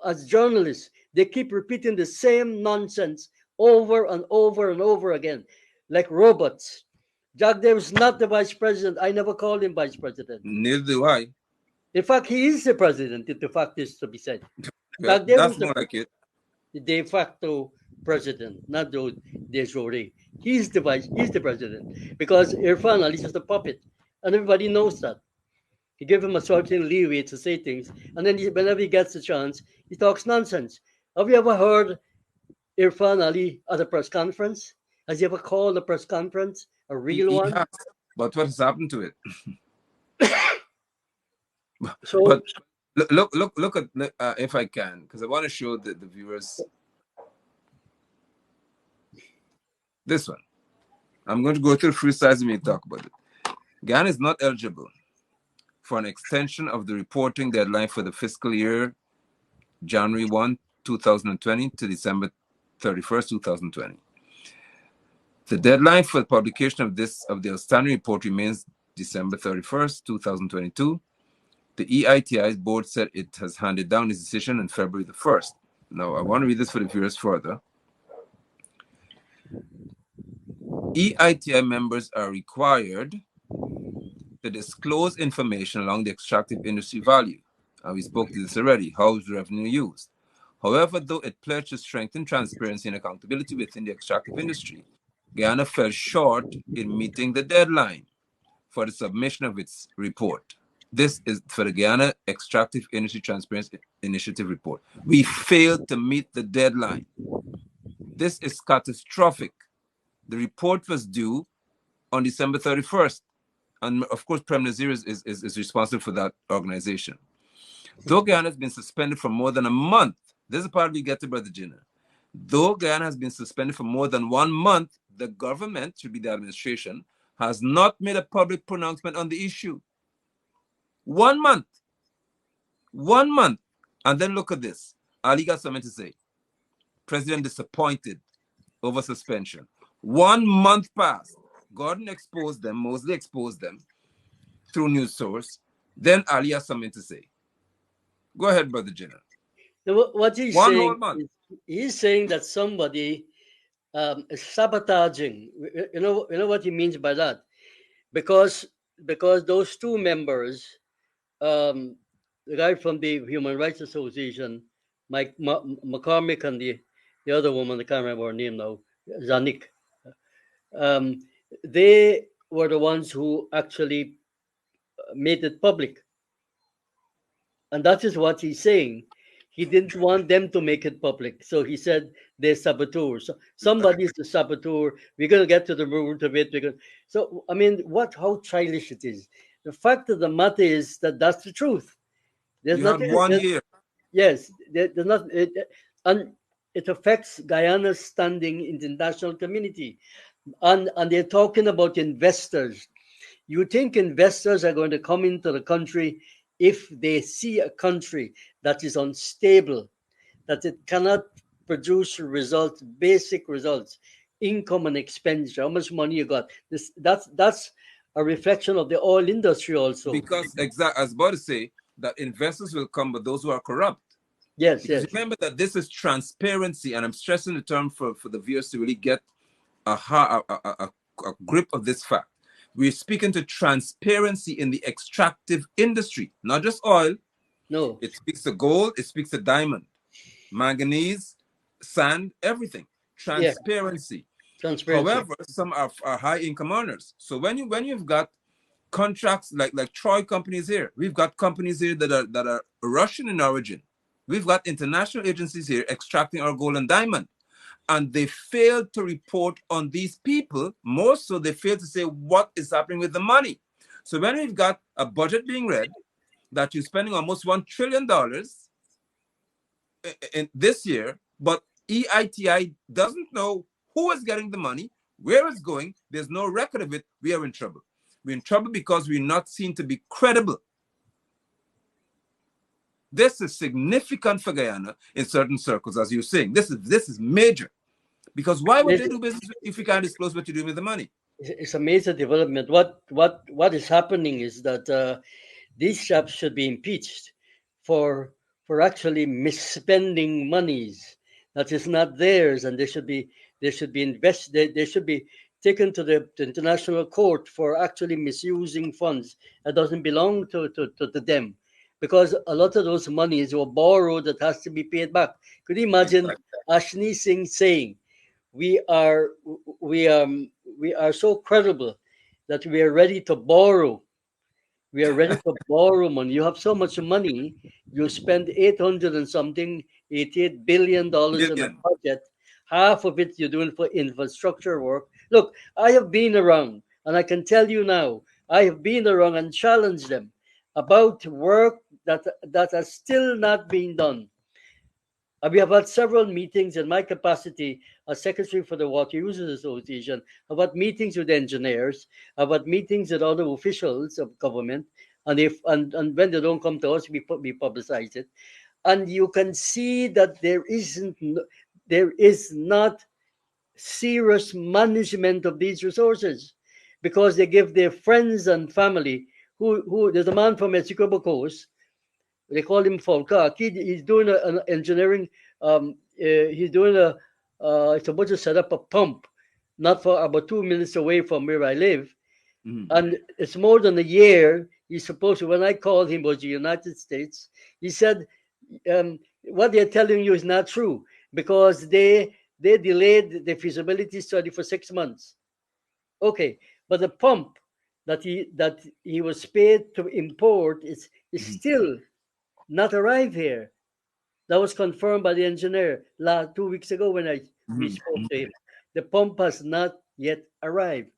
as journalists. They keep repeating the same nonsense over and over and over again, like robots. Jack Dale is not the vice president. I never called him vice president. Neither do I. In fact, he is the president, if the fact is to be said. Well, Jack Dale that's is more like it. the de facto president, not the de jure. He's the president because Irfan Ali is just a puppet, and everybody knows that. He gave him a certain leeway to say things, and then whenever he gets a chance, he talks nonsense. Have you ever heard Irfan Ali at a press conference? Has he ever called a press conference, a real He one? has. But what has happened to it? So, But look at if I can, because I want to show the viewers this one. I'm going to go through three slides and we talk about it. Guyana is not eligible for an extension of the reporting deadline for the fiscal year January 1, 2020 to December 31st, 2020. The deadline for the publication of the outstanding report remains December 31st, 2022. The EITI board said it has handed down its decision on February the 1st. Now, I want to read this for the viewers further. EITI members are required to disclose information along the extractive industry value. And we spoke to this already. How is revenue used? However, though it pledged to strengthen transparency and accountability within the extractive industry, Guyana fell short in meeting the deadline for the submission of its report. This is for the Guyana Extractive Industry Transparency Initiative report. We failed to meet the deadline. This is catastrophic. The report was due on December 31st. And of course, Prem Nazir is responsible for that organization. Though Guyana has been suspended for more than a month, this is the part we get to, Brother Jinner. Though Guyana has been suspended for more than 1 month, the government, should be the administration, has not made a public pronouncement on the issue. 1 month. 1 month. And then look at this. Ali got something to say. President disappointed over suspension. 1 month passed. Gordon exposed them, Mosley exposed them through news source. Then Ali has something to say. Go ahead, Brother Jenner. what he's 1 saying whole month. he's saying that somebody is sabotaging. You know what he means by that, because those two members, the guy from the Human Rights Association, Mike McCormick, and the other woman, I can't remember her name now, Zanik. They were the ones who actually made it public, and that is what he's saying. He didn't want them to make it public. So he said they're saboteurs. So somebody's the saboteur. We're going to get to the root of it. So, I mean, how childish it is. The fact of the matter is that that's the truth. There's You had nothing. 1 year. Yes, there's not. And it affects Guyana's standing in the international community. And they're talking about investors. You think investors are going to come into the country if they see a country that is unstable, that it cannot produce results, basic results, income and expenditure, how much money you got. That's a reflection of the oil industry also. Because, as I was about to say, that investors will come, but those who are corrupt. Yes, Because yes. remember that this is transparency, and I'm stressing the term for the viewers to really get a grip of this fact. We're speaking to transparency in the extractive industry, not just oil. No. It speaks to gold, it speaks to diamond, manganese, sand, everything. Transparency. Transparency. However, some are high income earners. So when you've got contracts like Troy companies here, we've got companies here that are Russian in origin. We've got international agencies here extracting our gold and diamond. And they failed to report on these people. More so, they failed to say what is happening with the money. So when we've got a budget being read that you're spending almost $1 trillion in this year, but EITI doesn't know who is getting the money, where it's going, there's no record of it, we are in trouble. We're in trouble because we're not seen to be credible. This is significant for Guyana in certain circles, as you're saying. This is major. Because why would they do business if you can't disclose what you're doing with the money? It's a major development. What is happening is that these chaps should be impeached for actually misspending monies that is not theirs, and they should be invested. They should be taken to the international court for actually misusing funds that doesn't belong to them, because a lot of those monies were borrowed that has to be paid back. Could you imagine Ashni Singh saying, we are so credible that we are ready to borrow. We are ready to borrow money. You have so much money, you spend 800 and something, $88 billion in a budget. Half of it you're doing for infrastructure work. Look, I have been around, and I can tell you now, I have been around and challenged them about work that has still not been done. We have had several meetings in my capacity as Secretary for the Water Users Association. I've had meetings with engineers. I've had meetings with other officials of government. And when they don't come to us, we publicize it. And you can see that there is not serious management of these resources, because they give their friends and family. Who there's a man from Essequibo Coast. They call him Falka. He's doing an engineering. He's doing it's about to set up a pump, not for about 2 minutes away from where I live, and it's more than a year. He's supposed to. When I called him, was the United States. He said, "What they're telling you is not true, because they delayed the feasibility study for 6 months." Okay, but the pump that he was paid to import is still not arrived here. That was confirmed by the engineer 2 weeks ago when we spoke to him. The pump has not yet arrived.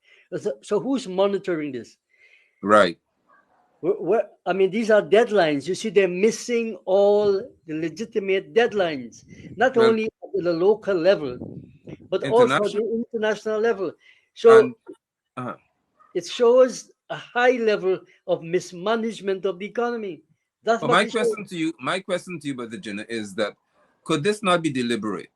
So who's monitoring this? Right. I mean, these are deadlines. You see, they're missing all the legitimate deadlines, not only at the local level, but also at the international level. So it shows a high level of mismanagement of the economy. That's my question to you, Brother Jenna, is that could this not be deliberate?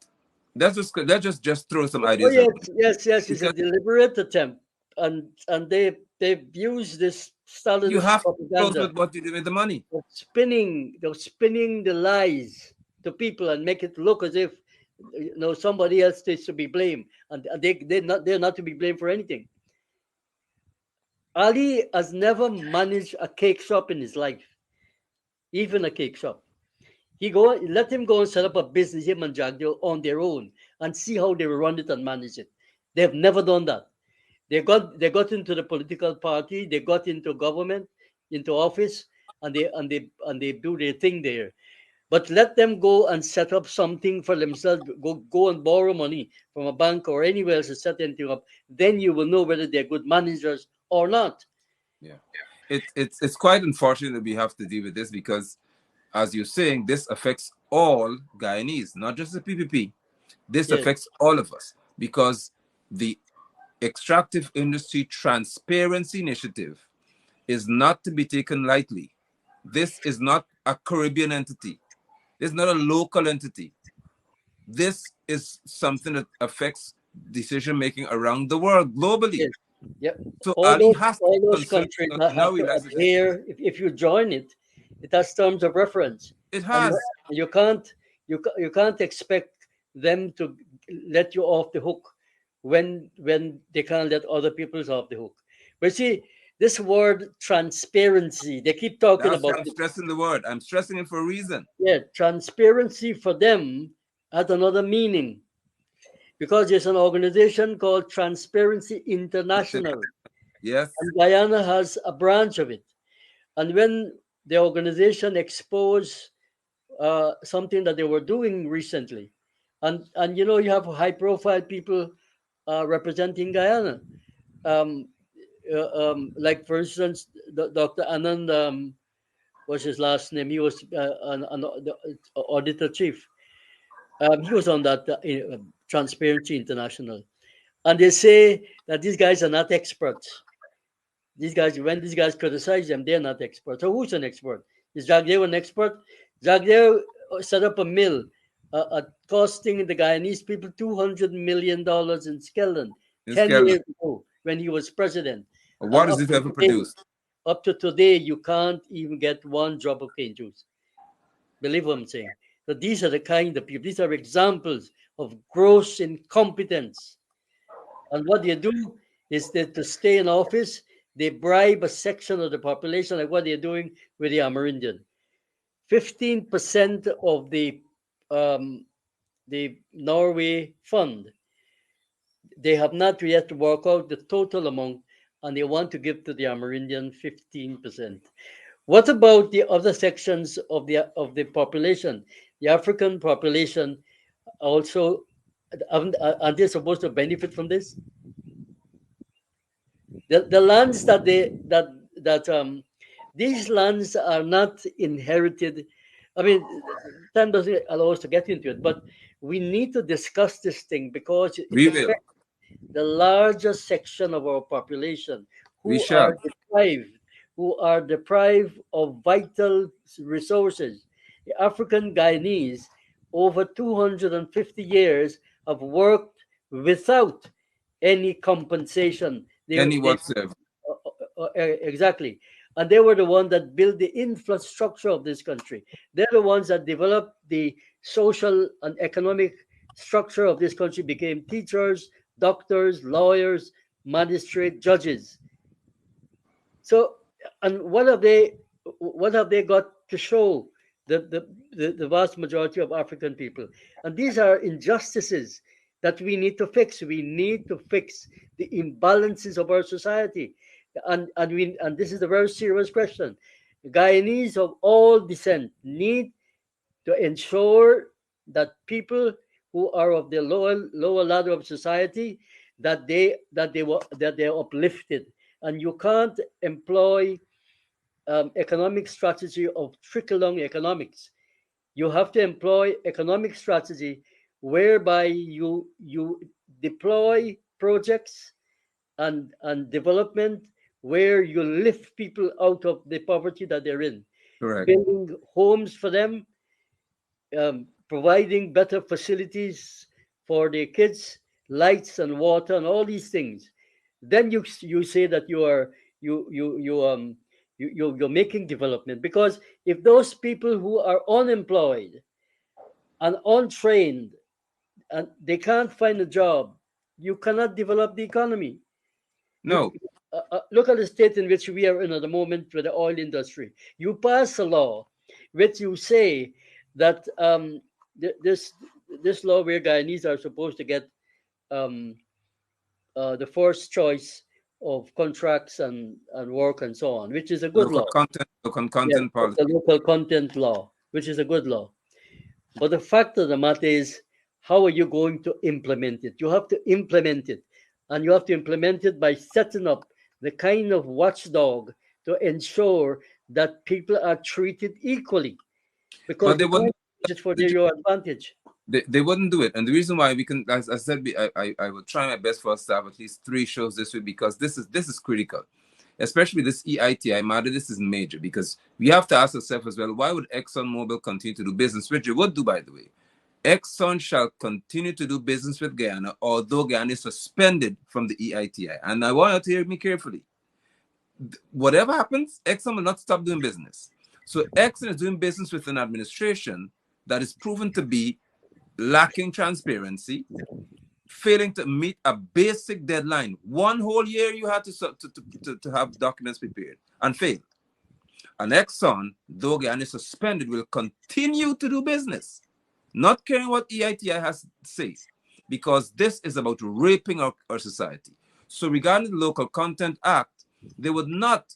Let's just throw some ideas. Yes. It's a deliberate attempt, and they've used this Stalinist you have propaganda. to close with what you do with the money. They're spinning the lies to people and make it look as if somebody else is to be blamed, and they're not to be blamed for anything. Ali has never managed a cake shop in his life, even a cake shop. Let him go and set up a business, him and Jagdeo, on their own, and see how they run it and manage it. They've never done that. They got into the political party, they got into government, into office, and they do their thing there. But let them go and set up something for themselves. Go and borrow money from a bank or anywhere else to set anything up. Then you will know whether they're good managers or not. Yeah. It's quite unfortunate that we have to deal with this because, as you're saying, this affects all Guyanese, not just the PPP. This Yes, affects all of us because the extractive industry transparency initiative is not to be taken lightly. This is not a Caribbean entity. This is not a local entity. This is something that affects decision making around the world globally. yes, yeah. So All Ali those has to all be those concerned countries because we now have to realize that adhere. If you join it, it has terms of reference, it and has. you can't expect them to let you off the hook when they can't let other people's off the hook. But see, this word transparency, they keep talking That's about why I'm it. stressing the word. I'm stressing it for a reason. Yeah, transparency for them had another meaning because there's an organization called Transparency International, Yes, and Guyana has a branch of it. And when the organization exposed something that they were doing recently, and you have high profile people representing Guyana, um, like for instance, Dr. Anand, what's his last name? He was the auditor chief. He was on that Transparency International, and they say that these guys are not experts. These guys, when these guys criticize them, they're not experts. So who's an expert? Is Jagdev an expert? Jagdev set up a mill costing the Guyanese people $200 million in Skeleton in 10 Skelton. years ago when he was president. What And has it ever today, produced? up to today, you can't even get one drop of cane juice. Believe what I'm saying. So these are the kind of people, these are examples of gross incompetence. And what they do is that to stay in office, they bribe a section of the population, like what they're doing with the Amerindian. 15% of the Norway fund, they have not yet worked out the total amount, and they want to give to the Amerindian 15%. What about the other sections of the population? The African population also, aren't they supposed to benefit from this? The lands that these lands are not inherited. I mean, time doesn't allow us to get into it, but we need to discuss this thing because it We will. affects the largest section of our population We who are shall. deprived, of vital resources. The African Guyanese, over 250 years, have worked without any compensation. Any whatsoever. Exactly. And they were the ones that built the infrastructure of this country. They're the ones that developed the social and economic structure of this country, became teachers, doctors, lawyers, magistrate, judges. So, and what have they got to show the vast majority of African people? And these are injustices that we need to fix. We need to fix the imbalances of our society. And this is a very serious question. Guyanese of all descent need to ensure that people who are of the lower ladder of society, that they're uplifted. And you can't employ economic strategy of trickle down economics. You have to employ economic strategy whereby you deploy projects and development where you lift people out of the poverty that they're in, Correct. building homes for them, providing better facilities for their kids, lights and water and all these things. Then you say that you're making development, because if those people who are unemployed and untrained and they can't find a job, you cannot develop the economy. You No. look at the state in which we are in at the moment with the oil industry. You pass a law which you say that this law where Guyanese are supposed to get um, the first choice of contracts and work and so on, which is a good Local law. content, local Yeah, content the policy. local content law, which is a good law. But the fact of the matter is, how are you going to implement it? You have to implement it. And you have to implement it by setting up the kind of watchdog to ensure that people are treated equally. Because But they the wouldn't. government uses it for your advantage. They wouldn't do it, and the reason why we can, as I said, I will try my best for us to have at least 3 shows this week, because this is critical, especially this EITI matter. This is major, because we have to ask ourselves as well, why would ExxonMobil continue to do business, which it would do, by the way. Exxon shall continue to do business with Guyana, although Guyana is suspended from the EITI. And I want you to hear me carefully. Whatever happens, Exxon will not stop doing business. So Exxon is doing business with an administration that is proven to be lacking transparency, failing to meet a basic deadline. 1 whole year you had to have documents prepared, and failed. And Exxon, though Guyana is suspended, will continue to do business, not caring what EITI has to say, because this is about raping our society. So regarding the Local Content Act, they would not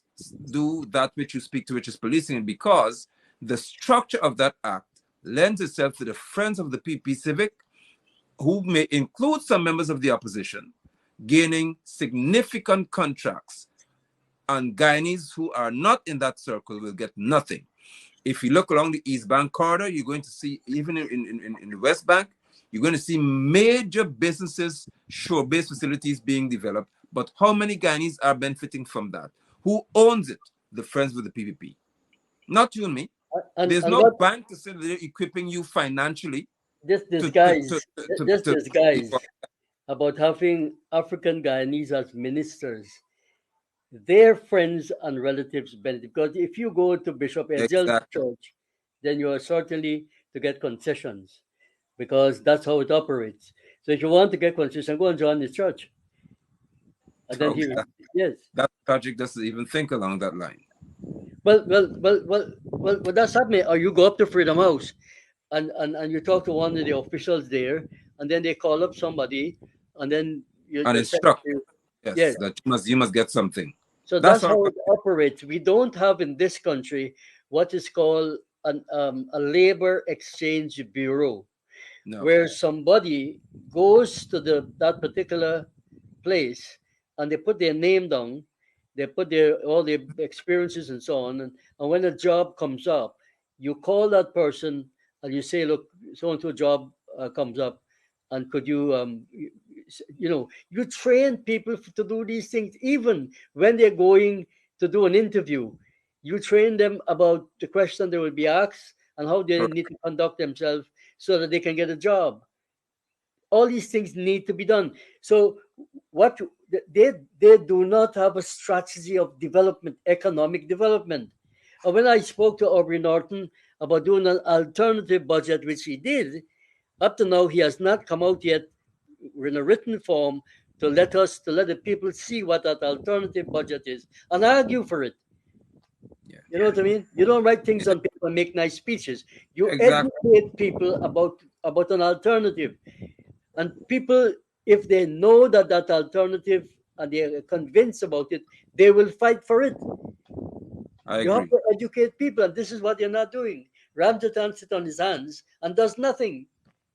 do that which you speak to, which is policing, because the structure of that act lends itself to the friends of the PP Civic, who may include some members of the opposition, gaining significant contracts, and Guyanese who are not in that circle will get nothing. If you look along the East Bank corridor, you're going to see, even in the West Bank, you're going to see major businesses, shore-based facilities being developed. But how many Guyanese are benefiting from that? Who owns it? The friends with the PPP. Not you and me. There's no bank to say they're equipping you financially. This disguise about having African Guyanese as ministers, their friends and relatives benefit. Because if you go to Bishop Ezel's church, then you are certainly to get concessions, because that's how it operates. So if you want to get concessions, go and join his church. And then yes, that project doesn't even think along that line. Well, that's happening. Or you go up to Freedom House, and you talk to one of the officials there, and then they call up somebody, and then you instruct. Yes, that you must get something. So that's how it operates. We don't have in this country what is called a labor exchange bureau, where somebody goes to that particular place and they put their name down, they put all their experiences and so on, and when a job comes up, you call that person and you say, look, so-and-so job comes up, and could you, you train people to do these things. Even when they're going to do an interview, you train them about the question they will be asked and how they need to conduct themselves so that they can get a job. All these things need to be done. So what they do not have a strategy of development, economic development. And when I spoke to Aubrey Norton about doing an alternative budget, which he did, up to now he has not come out yet in a written form to let the people see what that alternative budget is and argue for it. You know what I mean? You don't write things on paper and make nice speeches. You educate people about an alternative. And people, if they know that alternative and they're convinced about it, they will fight for it. You have to educate people, and this is what they're not doing. Ramjatan sits on his hands and does nothing.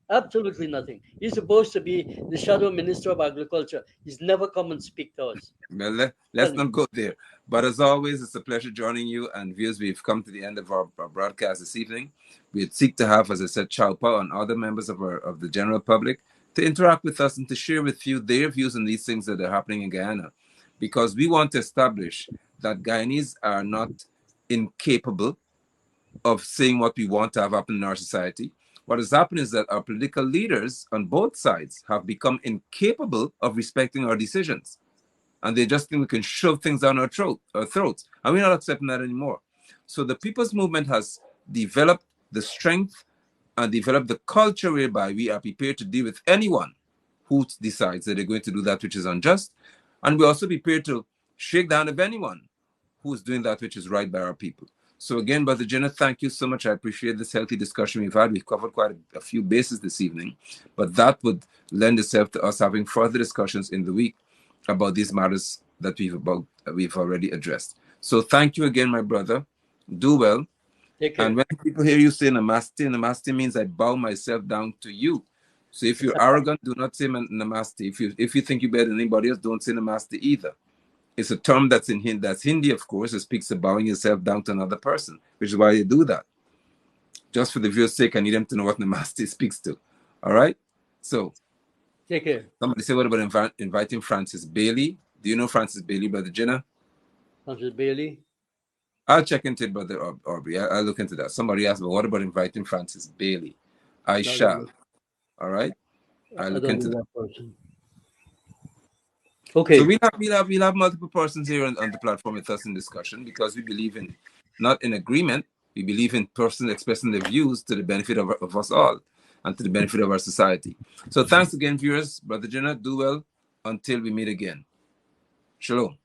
Absolutely nothing. He's supposed to be the shadow minister of agriculture. He's never come and speak to us. Well, let's not go there. But as always, it's a pleasure joining you. And viewers, we've come to the end of our broadcast this evening. We'd seek to have, as I said, Chaupa and other members of the general public to interact with us and to share with you their views on these things that are happening in Guyana. Because we want to establish that Guyanese are not incapable of saying what we want to have happen in our society. What has happened is that our political leaders on both sides have become incapable of respecting our decisions. And they just think we can shove things down our throats. And we're not accepting that anymore. So the People's Movement has developed the strength and developed the culture whereby we are prepared to deal with anyone who decides that they're going to do that which is unjust. And we're also prepared to shake down of anyone who's doing that which is right by our people. So again, Brother Jenner, thank you so much. I appreciate this healthy discussion we've had. We've covered quite a few bases this evening, but that would lend itself to us having further discussions in the week about these matters that we've already addressed. So thank you again, my brother. Do well. Take care. And when people hear you say namaste means I bow myself down to you. So if you're arrogant, do not say namaste. If you think you're better than anybody else, don't say namaste either. It's a term that's in Hindi. That's Hindi, of course. It speaks of bowing yourself down to another person, which is why you do that. Just for the viewers' sake, I need them to know what namaste speaks to. All right? So, Take care. somebody say, what about inviting Francis Bailey? Do you know Francis Bailey, Brother Jenna? Francis Bailey. I'll check into it, Brother Aubrey. I'll look into that. Somebody asked me, what about inviting Francis Bailey? I shall. All right? I'll look into that. Person. Okay. So we'll have multiple persons here on the platform with us in discussion, because we believe in, not in agreement, we believe in persons expressing their views to the benefit of us all and to the benefit of our society. So thanks again, viewers. Brother Jenna, do well until we meet again. Shalom.